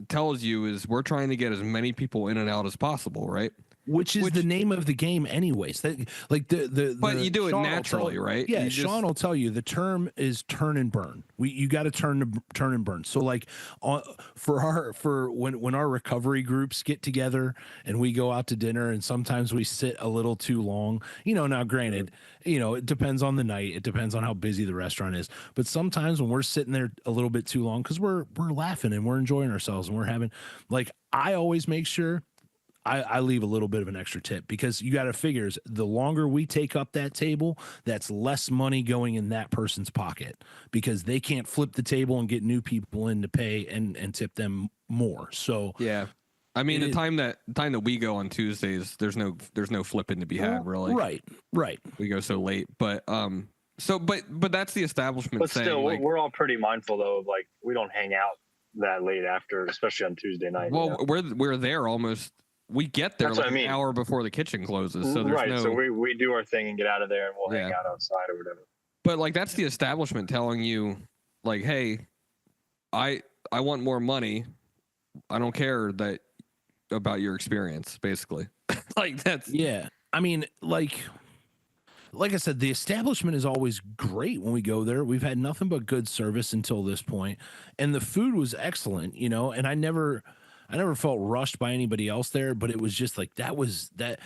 tells you is we're trying to get as many people in and out as possible, right? Which is the name of the game, anyways. That, like, but you do it Shawn naturally, right? Yeah, Shawn will tell you the term is turn and burn. You got to turn and burn. So, like, for when our recovery groups get together and we go out to dinner, and sometimes we sit a little too long. You know, now granted, you know, it depends on the night. It depends on how busy the restaurant is. But sometimes when we're sitting there a little bit too long, because we're laughing and we're enjoying ourselves and we're having, like, I always make sure I leave a little bit of an extra tip, because you got to figure the longer we take up that table, that's less money going in that person's pocket, because they can't flip the table and get new people in to pay and tip them more. So yeah, I mean, the time that we go on Tuesdays, there's no flipping to be had, really. Right. We go so late, but but that's the establishment. But saying, still, like, we're all pretty mindful though of, like, we don't hang out that late after, especially on Tuesday night. Well, we're there almost. We get there like an hour before the kitchen closes, so there's right. no. So we do our thing and get out of there, and we'll hang out outside or whatever. But, like, that's the establishment telling you, like, hey, I want more money. I don't care about your experience, basically. Like, that's I mean, like I said, the establishment is always great when we go there. We've had nothing but good service until this point, and the food was excellent, you know. And I never felt rushed by anybody else there, but it was just like that.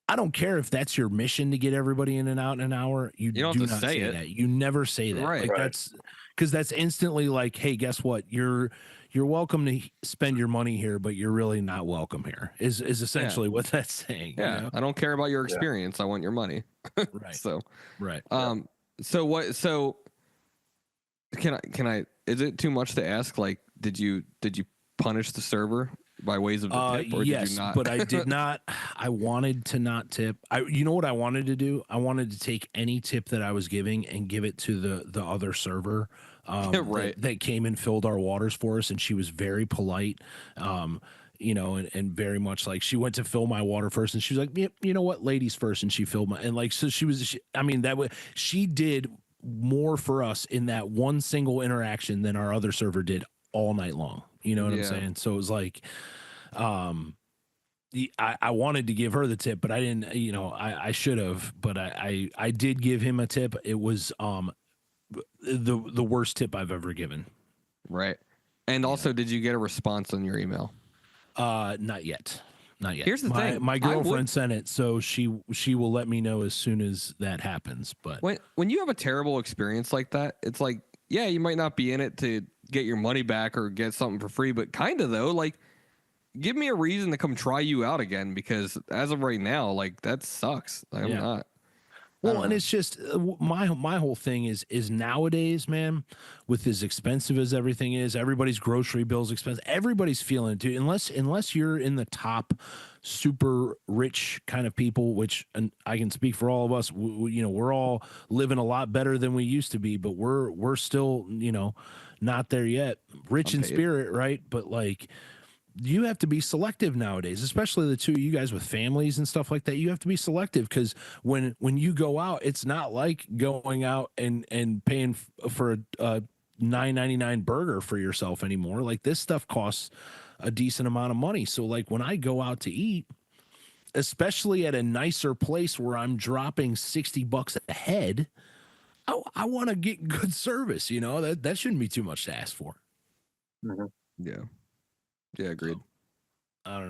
I don't care if that's your mission to get everybody in and out in an hour. You do not say that. You never say that. Right. Like, that's because that's instantly like, hey, guess what? You're welcome to spend your money here, but you're really not welcome here. Is essentially what that's saying. Yeah, you know? I don't care about your experience. I want your money. Right. So right. So what? So can I? Is it too much to ask? Like, did you punish the server by ways of the tip, or yes, did you not? But I did not. I wanted to not tip. You know what I wanted to do? I wanted to take any tip that I was giving and give it to the other server right. that came and filled our waters for us, and she was very polite. You know, and very much like, she went to fill my water first, and she was like, you know what, ladies first, and she filled my, and like, so she did more for us in that one single interaction than our other server did all night long. You know what I'm saying? So it was like, I wanted to give her the tip, but I didn't, you know, I should have, but I did give him a tip. It was, the worst tip I've ever given. Right. And also, did you get a response on your email? Not yet. Not yet. Here's the thing. My girlfriend sent it, so she will let me know as soon as that happens. But when you have a terrible experience like that, it's like, yeah, you might not be in it to get your money back or get something for free, but kind of though, like, give me a reason to come try you out again, because as of right now, like, that sucks. Like, I'm not. Well, and it's just my whole thing is nowadays, man, with as expensive as everything is, everybody's grocery bills expensive. Everybody's feeling it too. Unless you're in the top super rich kind of people, which, and I can speak for all of us, we're all living a lot better than we used to be, but we're still, not there yet. Rich in spirit, right? But like, you have to be selective nowadays, especially the two of you guys with families and stuff like that. You have to be selective, because when you go out, it's not like going out and paying for a $9.99 burger for yourself anymore. Like, this stuff costs a decent amount of money. So like, when I go out to eat, especially at a nicer place where I'm dropping $60 a head, I want to get good service. That shouldn't be too much to ask for. Mm-hmm. Yeah. Yeah, agreed. I don't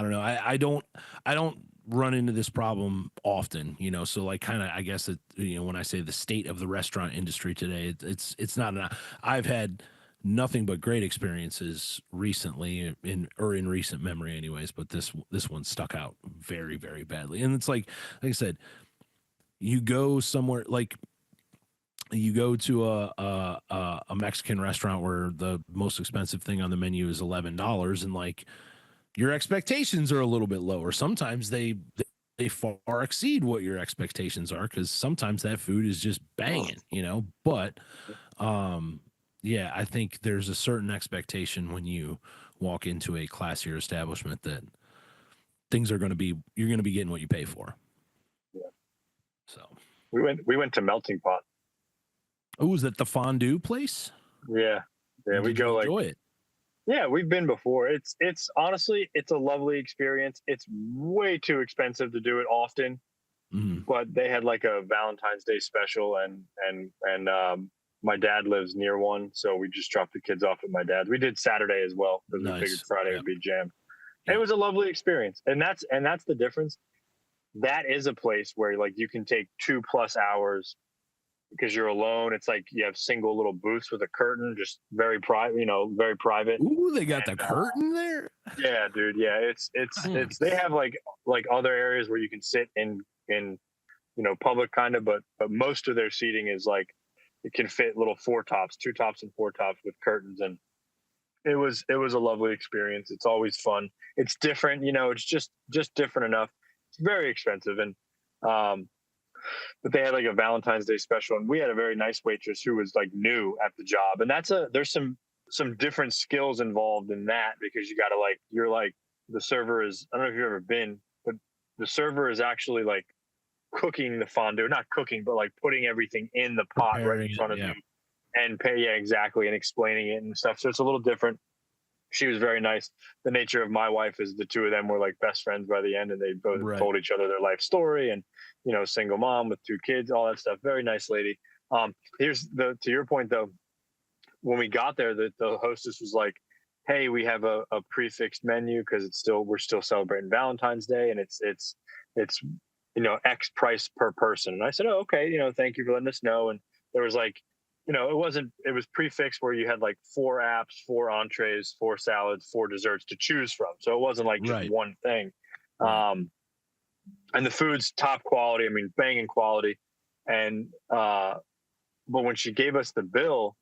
know. I don't run into this problem often, so like, kind of, I guess it, when I say the state of the restaurant industry today, it's not I've had nothing but great experiences recently in recent memory anyways, but this one stuck out very, very badly. And it's like I said, you go somewhere, like, you go to a Mexican restaurant where the most expensive thing on the menu is $11, and like, your expectations are a little bit lower. Sometimes they far exceed what your expectations are, because sometimes that food is just banging, But yeah, I think there's a certain expectation when you walk into a classier establishment that you're going to be getting what you pay for. Yeah. So we went to Melting Pot. Oh, is that the fondue place? Yeah. We go enjoy it. Yeah, we've been before. It's honestly, it's a lovely experience. It's way too expensive to do it often, but they had like a Valentine's Day special, and my dad lives near one, so we just dropped the kids off at my dad's. We did Saturday as well, because we figured Friday would be jammed. It was a lovely experience, and that's the difference. That is a place where like you can take 2+ hours. Because you're alone, it's like you have single little booths with a curtain, just very private, very private. Ooh, they got the curtain there. Yeah, dude. Yeah, it's they have like other areas where you can sit in public kind of, but most of their seating is like, it can fit little 2 tops and 4 tops with curtains, and it was a lovely experience. It's always fun. It's different, it's just different enough. It's very expensive, and but they had like a Valentine's Day special, and we had a very nice waitress who was like new at the job. And there's some different skills involved in that, because you got to you're like, the server is, I don't know if you've ever been, but the server is actually like cooking the fondue, not cooking, but like putting everything in the pot right in front of you, and exactly, and explaining it and stuff. So it's a little different. She was very nice. The nature of my wife is the two of them were like best friends by the end, and they both told each other their life story, and single mom with 2 kids, all that stuff. Very nice lady. To your point though, when we got there, the hostess was like, hey, we have a prefixed menu, because we're still celebrating Valentine's Day, and it's X price per person. And I said, oh, okay, thank you for letting us know. And there was like, it was prefixed where you had like 4 apps, 4 entrees, 4 salads, 4 desserts to choose from. So it wasn't like just one thing. And the food's top quality. I mean, banging quality. And, but when she gave us the bill,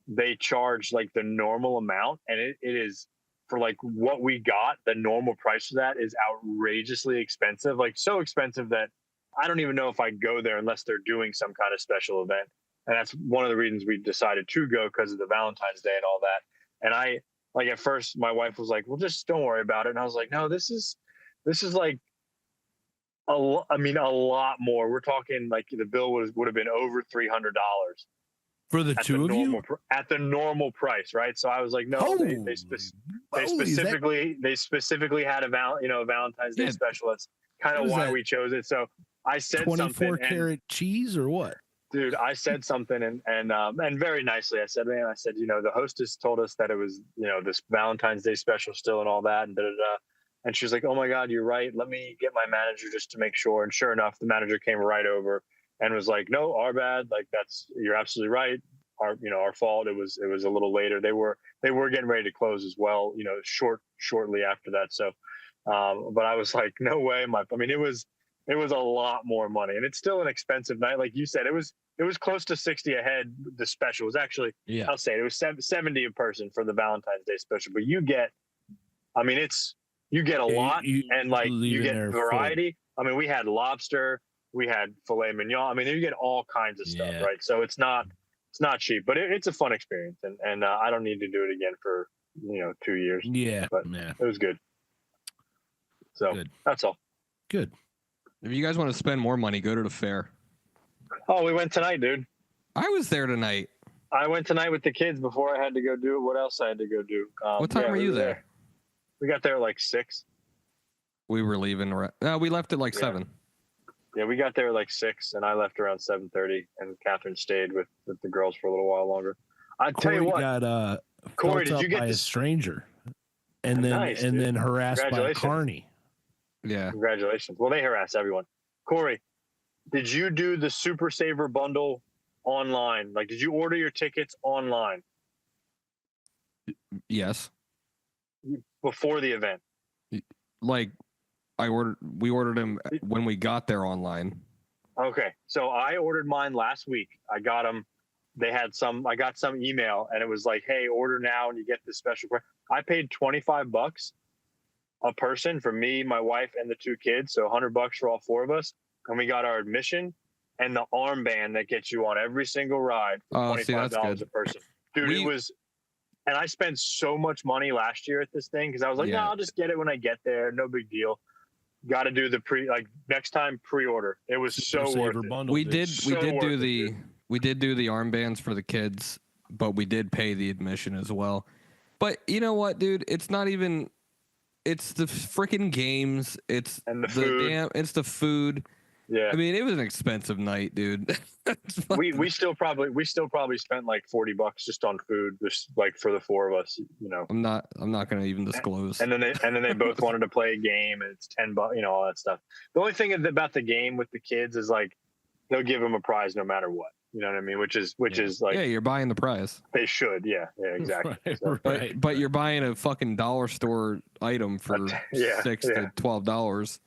they charged like the normal amount. And it is, for like what we got, the normal price for that is outrageously expensive. Like, so expensive that I don't even know if I'd go there unless they're doing some kind of special event. And that's one of the reasons we decided to go, because of the Valentine's Day and all that. And I, like, at first my wife was like, well, just don't worry about it. And I was like, no, this is like a lot more. We're talking like the bill would have been over $300 for the two of you at the normal price. Right. So I was like, no, they specifically had a Valentine's Day special. That's kind of why we chose it. So I said 24 karat cheese or what? Dude, I said something and very nicely. I said, the hostess told us that it was, this Valentine's Day special still and all that. And And she's like, "Oh my God, you're right. Let me get my manager just to make sure." And sure enough, the manager came right over and was like, "No, our bad. Like you're absolutely right. Our fault. It was a little later. They were getting ready to close as well. Shortly after that. So, but I was like, no way. It was a lot more money, and it's still an expensive night. Like you said, it was close to 60 a head. The special was actually, I'll say it was 70 a person for the Valentine's Day special. But you get, you get a lot, and like you get variety. We had lobster, we had filet mignon. You get all kinds of stuff, right? So it's not cheap, but it's a fun experience, and I don't need to do it again for 2 years. Yeah, but it was good. So that's all. Good. If you guys want to spend more money, go to the fair. Oh, we went tonight, dude. I was there tonight. I went tonight with the kids before I had to go do it. What else I had to go do? What time were you there? We got there at like 6. We were leaving. No, we left at like 7. Yeah, we got there at like 6, and I left around 7:30, and Catherine stayed with the girls for a little while longer. I tell you what, got Corey, did you get by a stranger, and then harassed by a carny? Yeah, congratulations. Well, they harass everyone. Corey, did you do the Super Saver bundle online? Like, did you order your tickets online? Yes. Before the event. Like, we ordered them when we got there online. Okay, so I ordered mine last week. I got them. I got some email, and it was like, "Hey, order now, and you get this special." I paid $25 a person for me, my wife, and the 2 kids. So $100 for all 4 of us, and we got our admission and the armband that gets you on every single ride for $25 a person. Dude, it was. And I spent so much money last year at this thing because I was like, no, I'll just get it when I get there. No big deal. Got to do the next time pre-order. It was so worth it. Bundle, we did do the armbands for the kids, but we did pay the admission as well. But you know what, dude? It's not even. It's the freaking games. It's the food. It's the food. Yeah. It was an expensive night, dude. we still probably spent like $40 just on food, just like for the 4 of us. I'm not gonna even disclose. And then they both wanted to play a game, and it's $10, all that stuff. The only thing about the game with the kids is like they'll give them a prize no matter what. You know what I mean? Which is like, you're buying the prize. They should, yeah, exactly. Right. But you're buying a fucking dollar store item for $6 to $12.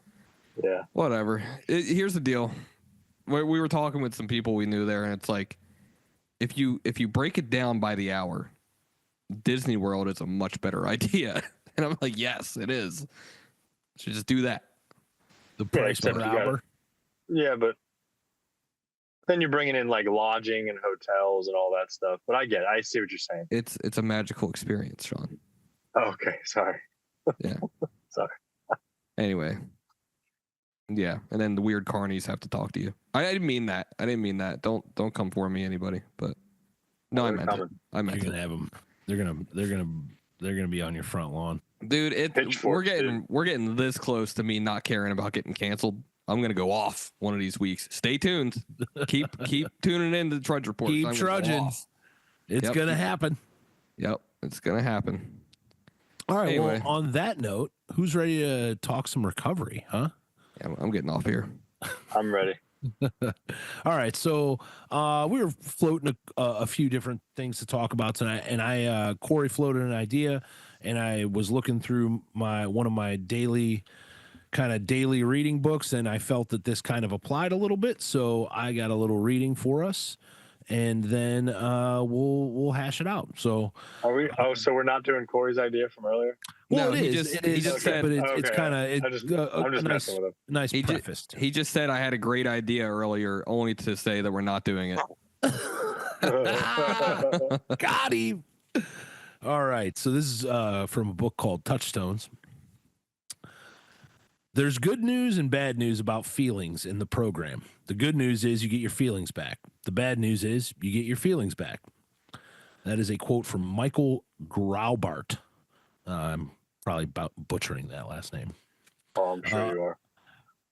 Yeah. Whatever. Here's the deal. We were talking with some people we knew there, and it's like, if you break it down by the hour, Disney World is a much better idea. And I'm like, yes, it is. Should just do that. The price per hour. Yeah, but then you're bringing in like lodging and hotels and all that stuff. But I get it. I see what you're saying. It's a magical experience, Shawn. Okay, sorry. Yeah. Sorry. Anyway. Yeah, and then the weird carnies have to talk to you. I didn't mean that. Don't come for me, anybody. But no, I meant it. You're gonna have them. They're gonna be on your front lawn, dude. We're getting this close to me not caring about getting canceled. I'm gonna go off one of these weeks. Stay tuned. Keep tuning in to the Trudge Report. Keep trudging. It's gonna happen. Yep, it's gonna happen. All right. Anyway. Well, on that note, who's ready to talk some recovery? Huh? Yeah, I'm getting off here. I'm ready. All right, so we were floating a few different things to talk about tonight, and Corey floated an idea, and I was looking through one of my daily reading books, and I felt that this kind of applied a little bit, so I got a little reading for us, and then we'll hash it out. So are we? So we're not doing Corey's idea from earlier. Well, no, it is. He just said, but it's kind of I'm just messing with him. Nice preface. He just said I had a great idea earlier, only to say that we're not doing it. Got him. All right, so this is from a book called Touchstones. There's good news and bad news about feelings in the program. The good news is you get your feelings back. The bad news is you get your feelings back. That is a quote from Michael Graubart. I'm probably about butchering that last name. Oh, I'm sure you are.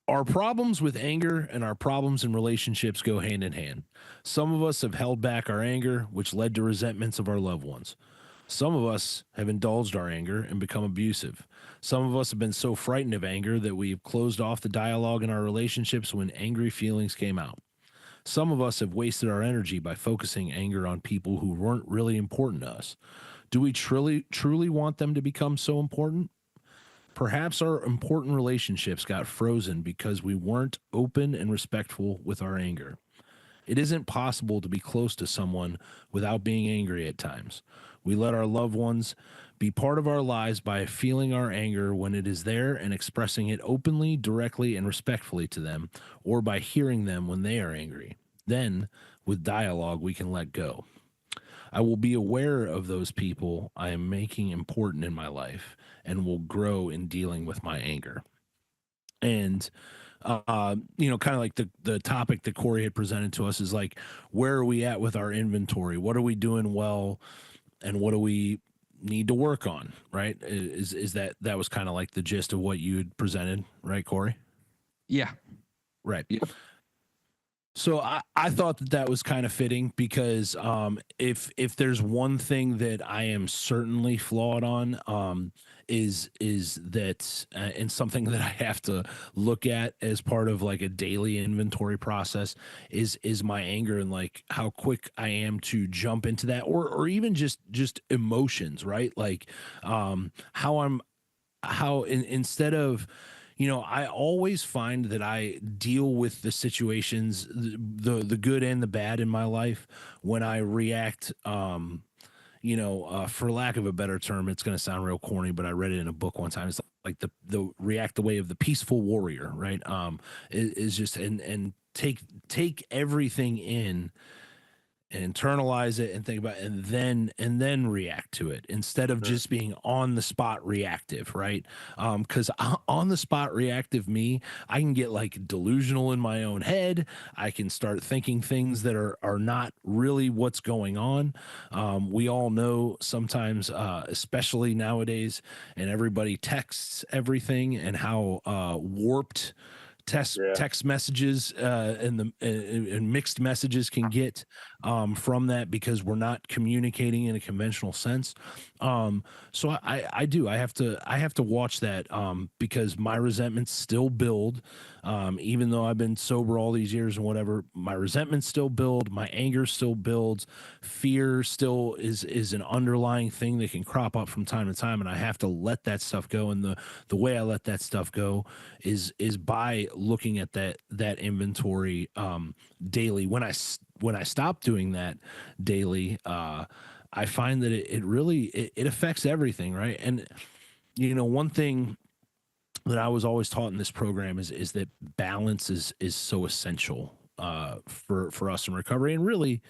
Our problems with anger and our problems in relationships go hand in hand. Some of us have held back our anger, which led to resentments of our loved ones. Some of us have indulged our anger and become abusive. Some of us have been so frightened of anger that we've closed off the dialogue in our relationships when angry feelings came out. Some of us have wasted our energy by focusing anger on people who weren't really important to us. Do we truly want them to become so important? Perhaps our important relationships got frozen because we weren't open and respectful with our anger. It isn't possible to be close to someone without being angry at times. We let our loved ones be part of our lives by feeling our anger when it is there and expressing it openly, directly, and respectfully to them, or by hearing them when they are angry. Then, with dialogue, we can let go. I will be aware of those people I am making important in my life and will grow in dealing with my anger. And kind of like the topic that Corey had presented to us is like, where are we at with our inventory? What are we doing well, and what do we need to work on? Right? Is that was kind of like the gist of what you had presented, right, Corey? Yeah. Right. Yeah. So I thought that was kind of fitting because if there's one thing that I am certainly flawed on, is that and something that I have to look at as part of like a daily inventory process is my anger and like how quick I am to jump into that, or even just emotions, right? Like instead of, I always find that I deal with the situations, the good and the bad in my life, when I react, for lack of a better term, it's going to sound real corny, but I read it in a book one time. It's like the react the way of the peaceful warrior, right? Is just, and take everything in, internalize it and think about it, and then react to it instead of just being on the spot reactive, right? Because on the spot reactive me, I can get like delusional in my own head. I can start thinking things that are not really what's going on. We all know sometimes, especially nowadays, and everybody texts everything, and how warped text messages and mixed messages can get from that, because we're not communicating in a conventional sense. So I have to watch that, because my resentments still build, even though I've been sober all these years and whatever. My resentments still build, my anger still builds, fear still is an underlying thing that can crop up from time to time, and I have to let that stuff go. And the way I let that stuff go is by looking at that inventory daily. When I stop doing that daily, I find that it really affects everything, right? And one thing that I was always taught in this program is that balance is so essential for us in recovery, and really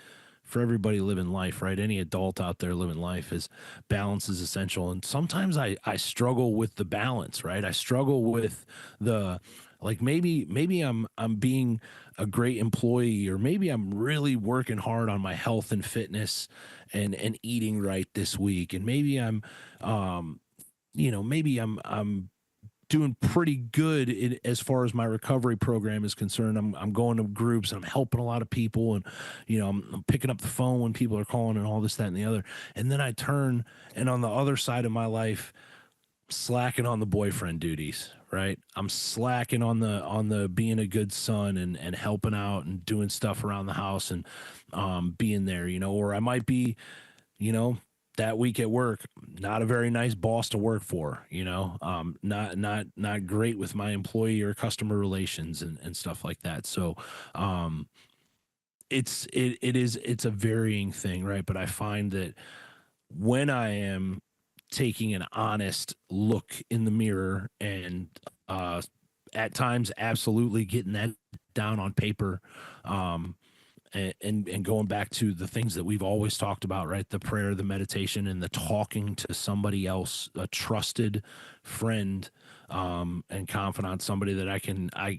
for everybody living life, right? Any adult out there living life, is balance is essential. And sometimes I struggle with the balance, right? I struggle with the, like, maybe I'm being a great employee, or maybe I'm really working hard on my health and fitness and eating right this week, and maybe I'm doing pretty good as far as my recovery program is concerned. I'm going to groups, and I'm helping a lot of people, and I'm picking up the phone when people are calling, and all this, that, and the other. And then I turn, and on the other side of my life, slacking on the boyfriend duties, right? I'm slacking on the being a good son and helping out and doing stuff around the house, and being there, or I might be, that week at work, not a very nice boss to work for, not great with my employee or customer relations and stuff like that. So it's a varying thing, right? But I find that when I am taking an honest look in the mirror, and at times absolutely getting that down on paper, and going back to the things that we've always talked about, right? The prayer, the meditation, and the talking to somebody else, a trusted friend, and confidant, somebody that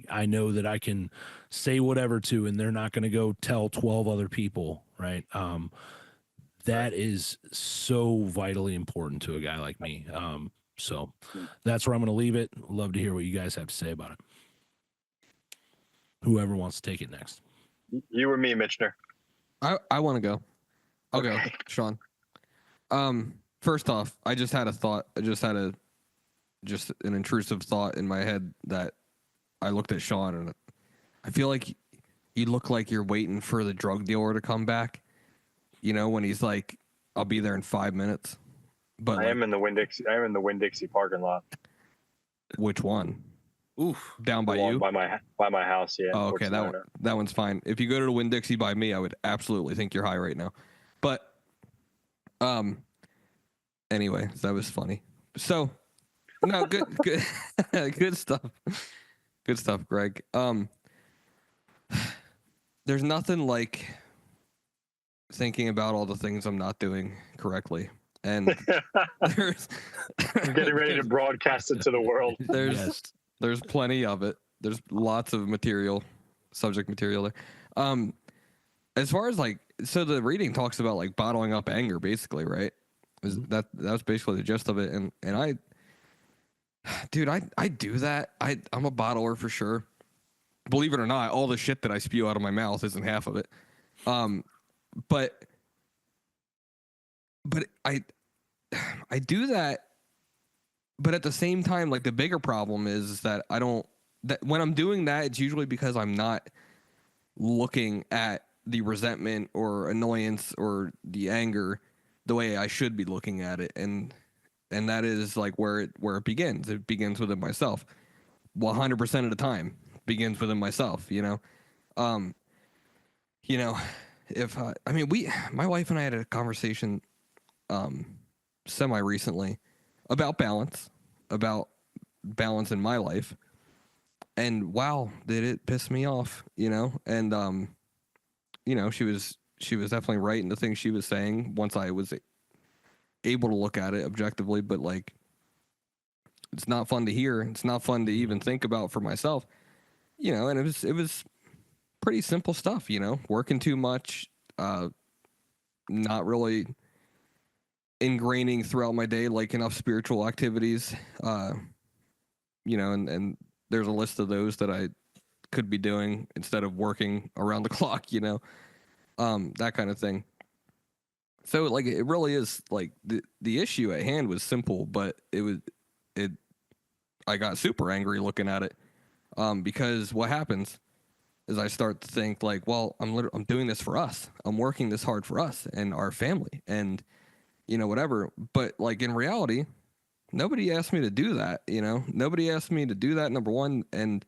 I know that I can say whatever to, and they're not going to go tell 12 other people, right? That is so vitally important to a guy like me. So that's where I'm going to leave it. Love to hear what you guys have to say about it. Whoever wants to take it next. You or me, Mitchner? I want to go. I'll go, Shawn. First off, I just had a thought. I just had an intrusive thought in my head that I looked at Shawn and I feel like you look like you're waiting for the drug dealer to come back. You know, when he's like, "I'll be there in 5 minutes." But I am in the Winn-Dixie parking lot. Which one? Oof. Down by you? By my house, yeah. Oh, okay, that one's fine. If you go to the Winn-Dixie by me, I would absolutely think you're high right now. But anyway, that was funny. So no, good good stuff. Good stuff, Greg. There's nothing like thinking about all the things I'm not doing correctly. And there's getting ready to broadcast it to the world. There's plenty of it. There's lots of subject material there. As far as like, so the reading talks about like bottling up anger, basically, right? That was basically the gist of it. And I do that. I'm a bottler for sure. Believe it or not, all the shit that I spew out of my mouth isn't half of it. But I do that. But at the same time, like the bigger problem is that when I'm doing that, it's usually because I'm not looking at the resentment or annoyance or the anger the way I should be looking at it. And that is like where it begins. It begins within myself. 100% of the time begins within myself, you know? My wife and I had a conversation, semi recently about balance in my life. And wow, did it piss me off, you know? And, she was definitely right in the things she was saying once I was able to look at it objectively, but like, it's not fun to hear. It's not fun to even think about for myself, you know, and it was pretty simple stuff, you know, working too much, not really ingraining throughout my day, like enough spiritual activities, and there's a list of those that I could be doing instead of working around the clock, you know, that kind of thing. So like, it really is like the issue at hand was simple, but I got super angry looking at it. Because what happens is I start to think like, well, I'm doing this for us. I'm working this hard for us and our family and, you know, whatever. But like in reality, nobody asked me to do that, you know, nobody asked me to do that, number one. And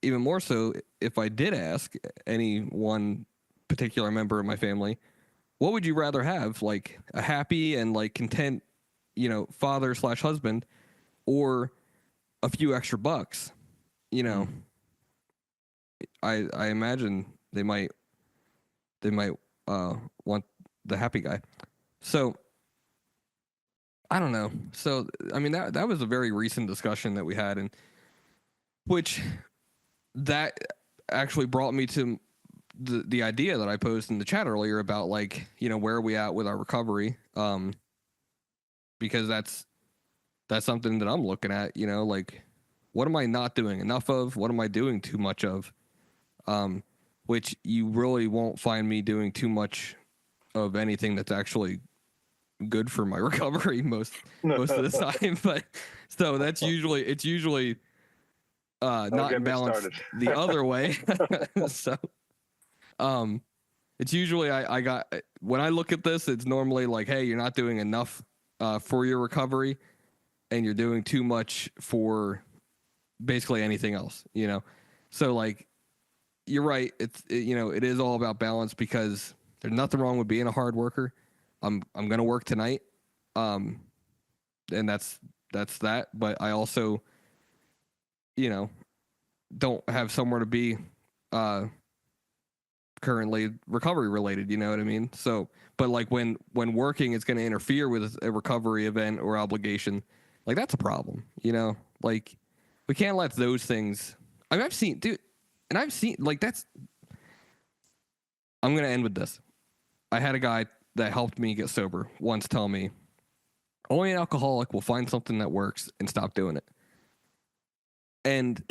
even more so, if I did ask any one particular member of my family, what would you rather have? Like a happy and like content, you know, father/husband, or a few extra bucks, you know? I imagine they might want the happy guy. So I don't know. So I mean that was a very recent discussion that we had, and which that actually brought me to the idea that I posed in the chat earlier about like, you know, where are we at with our recovery? Because that's something that I'm looking at, you know, like what am I not doing enough of? What am I doing too much of? Which you really won't find me doing too much of anything that's actually good for my recovery most of the time. But so it's usually not in balance the other way. So it's usually I got, when I look at this, it's normally like, hey, you're not doing enough for your recovery, and you're doing too much for basically anything else, you know? So like, you're right. It is all about balance, because there's nothing wrong with being a hard worker. I'm going to work tonight. And that's that. But I also, you know, don't have somewhere to be, currently recovery related, you know what I mean? So, but like when working is going to interfere with a recovery event or obligation, like that's a problem, you know? Like we can't let those things. I mean, I've seen like that's. I'm going to end with this. I had a guy that helped me get sober once tell me, only an alcoholic will find something that works and stop doing it. And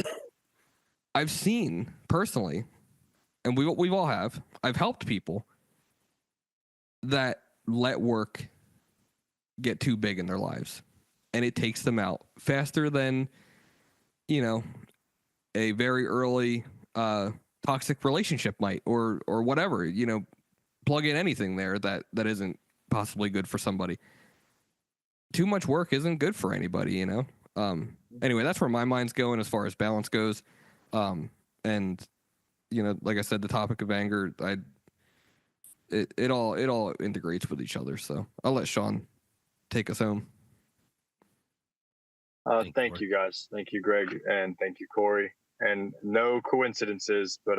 I've seen personally, and we all have, I've helped people that let work get too big in their lives, and it takes them out faster than, a very early toxic relationship might, or whatever. Plug in anything there that isn't possibly good for somebody. Too much work isn't good for anybody, Anyway, that's where my mind's going as far as balance goes. And like I said, the topic of anger, it all integrates with each other. So I'll let Shawn take us home. Thank you guys. Thank you, Greg, and thank you, Corey. And no coincidences, but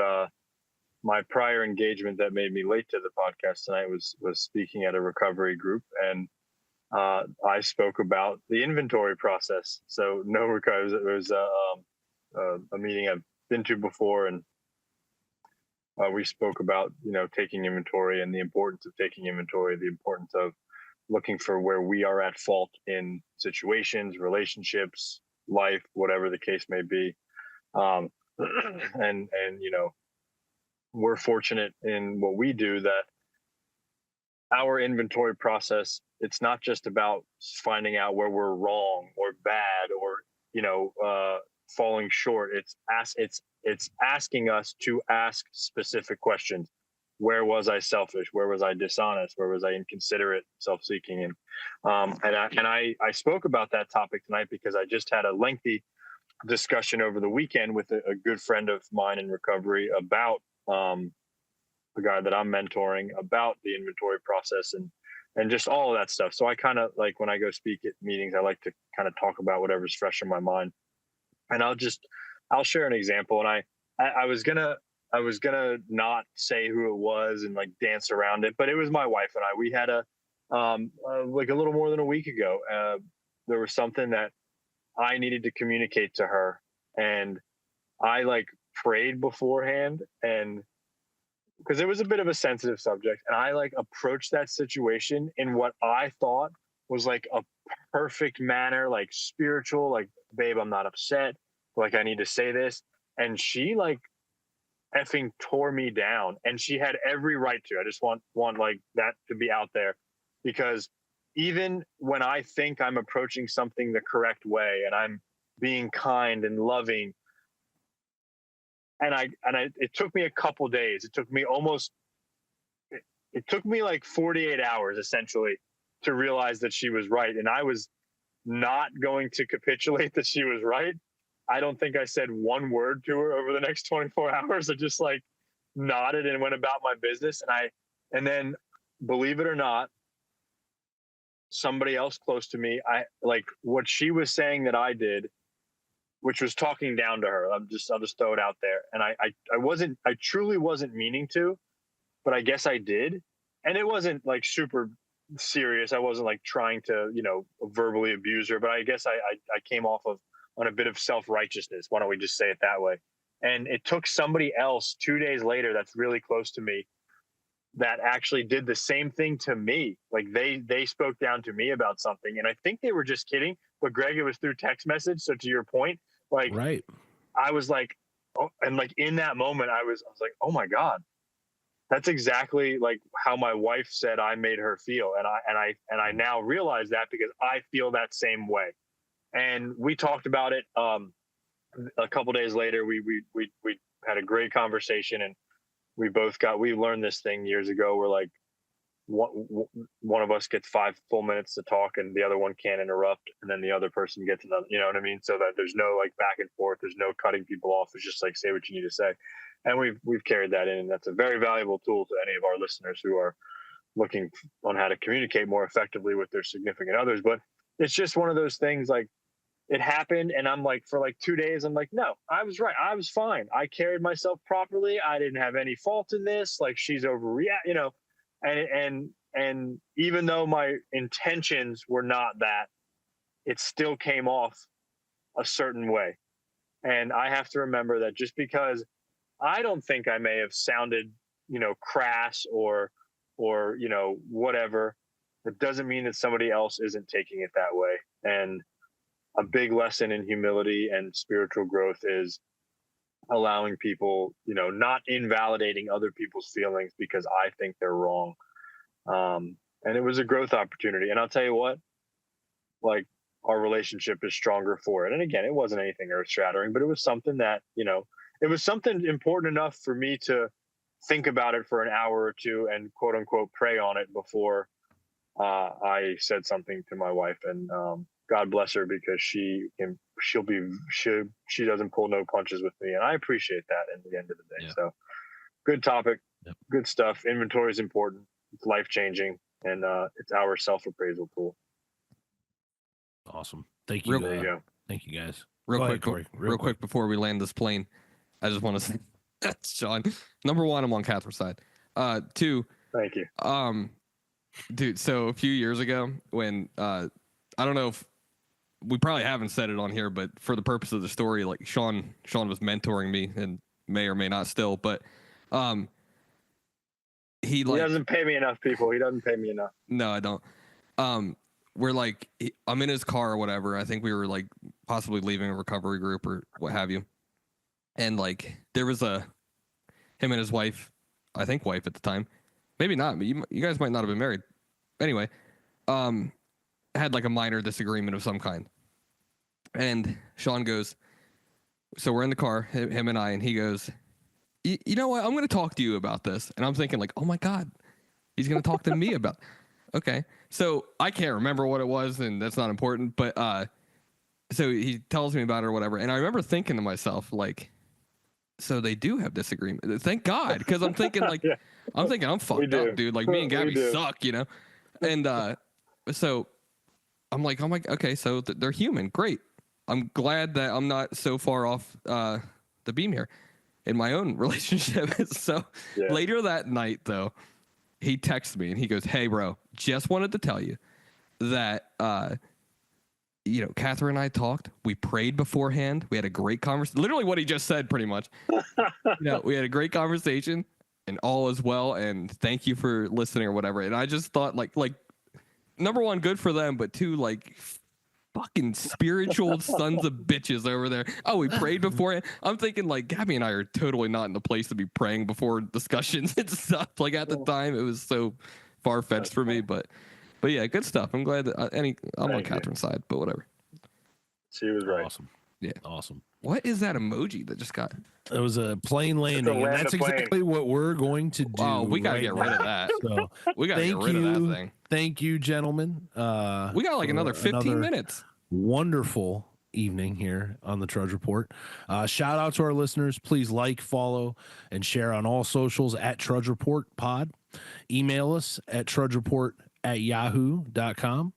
my prior engagement that made me late to the podcast tonight was speaking at a recovery group, and I spoke about the inventory process. So no recovery. It was a meeting I've been to before, and we spoke about taking inventory and the importance of taking inventory, the importance of looking for where we are at fault in situations, relationships, life, whatever the case may be. And we're fortunate in what we do that our inventory process, it's not just about finding out where we're wrong or bad or falling short. It's asking us to ask specific questions. Where was I selfish? Where was I dishonest? Where was I inconsiderate, self-seeking? And I spoke about that topic tonight because I just had a lengthy discussion over the weekend with a good friend of mine in recovery about the guy that I'm mentoring, about the inventory process and just all of that stuff. So I kind of like, when I go speak at meetings, I like to kind of talk about whatever's fresh in my mind. And I'll share an example. And I was gonna not say who it was and like dance around it, but it was my wife and I. We had like a little more than a week ago, there was something that I needed to communicate to her, and I like prayed beforehand, and because it was a bit of a sensitive subject, and I like approached that situation in what I thought was like a perfect manner, like spiritual, like, babe, I'm not upset, like I need to say this. And she like effing tore me down, and she had every right to. I just want like that to be out there, because even when I think I'm approaching something the correct way and I'm being kind and loving, and it took me a couple days. It took me like 48 hours essentially to realize that she was right, and I was not going to capitulate that she was right. I don't think I said one word to her over the next 24 hours. I just like nodded and went about my business. And then, believe it or not, somebody else close to me, I like what she was saying that I did, which was talking down to her. I'll just throw it out there. And I truly wasn't meaning to, but I guess I did. And it wasn't like super serious. I wasn't like trying to, verbally abuse her, but I guess I came off on a bit of self-righteousness. Why don't we just say it that way? And it took somebody else 2 days later that's really close to me that actually did the same thing to me. Like they spoke down to me about something, and I think they were just kidding, but Greg, it was through text message. So to your point, like, right. I was like, oh, and like in that moment, I was like, oh my God, that's exactly like how my wife said I made her feel. And I now realize that because I feel that same way. And we talked about it a couple days later. We had a great conversation, and we learned this thing years ago where like one of us gets 5 full minutes to talk and the other one can't interrupt, and then the other person gets another, you know what I mean? So that there's no like back and forth, there's no cutting people off. It's just like, say what you need to say. And we've carried that in, and that's a very valuable tool to any of our listeners who are looking on how to communicate more effectively with their significant others. But it's just one of those things, like, it happened, and I'm like, for like 2 days, I'm like, no, I was right. I was fine. I carried myself properly. I didn't have any fault in this. Like, she's overreact, and even though my intentions were not that, it still came off a certain way. And I have to remember that just because I don't think I may have sounded, crass or, whatever, it doesn't mean that somebody else isn't taking it that way. And a big lesson in humility and spiritual growth is allowing people, not invalidating other people's feelings because I think they're wrong. And it was a growth opportunity. And I'll tell you what, like our relationship is stronger for it. And again, it wasn't anything earth shattering, but it was something that, it was something important enough for me to think about it for an hour or two and quote unquote pray on it before I said something to my wife. And God bless her, because she doesn't pull no punches with me, and I appreciate that at the end of the day. So good topic. Yep. Good stuff. Inventory is important. It's life changing, and it's our self appraisal tool. Awesome. Thank you. There you go. Thank you guys. Real Go quick, ahead, Corey. real quick before we land this plane, I just want to say, Shawn, number one, I'm on Catherine's side. Two, thank you. Dude, so a few years ago when I don't know if we probably haven't said it on here, but for the purpose of the story, like Shawn was mentoring me and may or may not still, but he doesn't pay me enough, people. He doesn't pay me enough. No, I don't. We're like, I'm in his car or whatever. I think we were like possibly leaving a recovery group or what have you. And like, there was him and his wife, I think wife at the time, maybe not, but you guys might not have been married. Anyway, had like a minor disagreement of some kind. And Shawn goes, so we're in the car, him and I, and he goes, you know what? I'm going to talk to you about this. And I'm thinking like, oh my God, he's going to talk to me about Okay. So I can't remember what it was, and that's not important, but so he tells me about it or whatever. And I remember thinking to myself, like, so they do have disagreement. Thank God. Because I'm thinking like, I'm fucked up, dude. Like me and Gabby suck, And so I'm like, okay, so they're human. Great. I'm glad that I'm not so far off the beam here in my own relationship. So later that night, though, he texts me and he goes, hey, bro, just wanted to tell you that, Catherine and I talked. We prayed beforehand. We had a great conversation. Literally what he just said, pretty much. We had a great conversation and all is well. And thank you for listening or whatever. And I just thought, like, number one, good for them. But two, like, fucking spiritual sons of bitches over there. Oh, we prayed beforehand. I'm thinking, like, Gabby and I are totally not in the place to be praying before discussions and stuff. Like, at the time, it was so far-fetched for me. But yeah, good stuff. I'm glad that I'm on Catherine's side, but whatever. She was right. Awesome. Yeah. Awesome. What is that emoji that just got? It was a plane landing, and that's exactly what we're going to do. Oh, we gotta get rid of that. So we gotta get rid of that thing. Thank you, gentlemen. We got like another 15 minutes. Wonderful evening here on the Trudge Report. Shout out to our listeners. Please like, follow, and share on all socials at Trudge Report Pod. Email us at trudgereport@yahoo.com.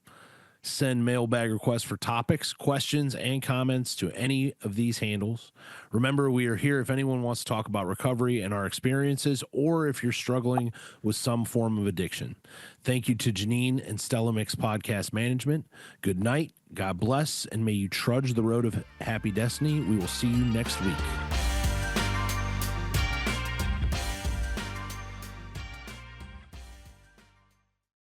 Send mailbag requests for topics, questions, and comments to any of these handles. Remember, we are here if anyone wants to talk about recovery and our experiences, or if you're struggling with some form of addiction. Thank you to Janine and Stella Mix Podcast Management. Good night, God bless, and may you trudge the road of happy destiny. We will see you next week.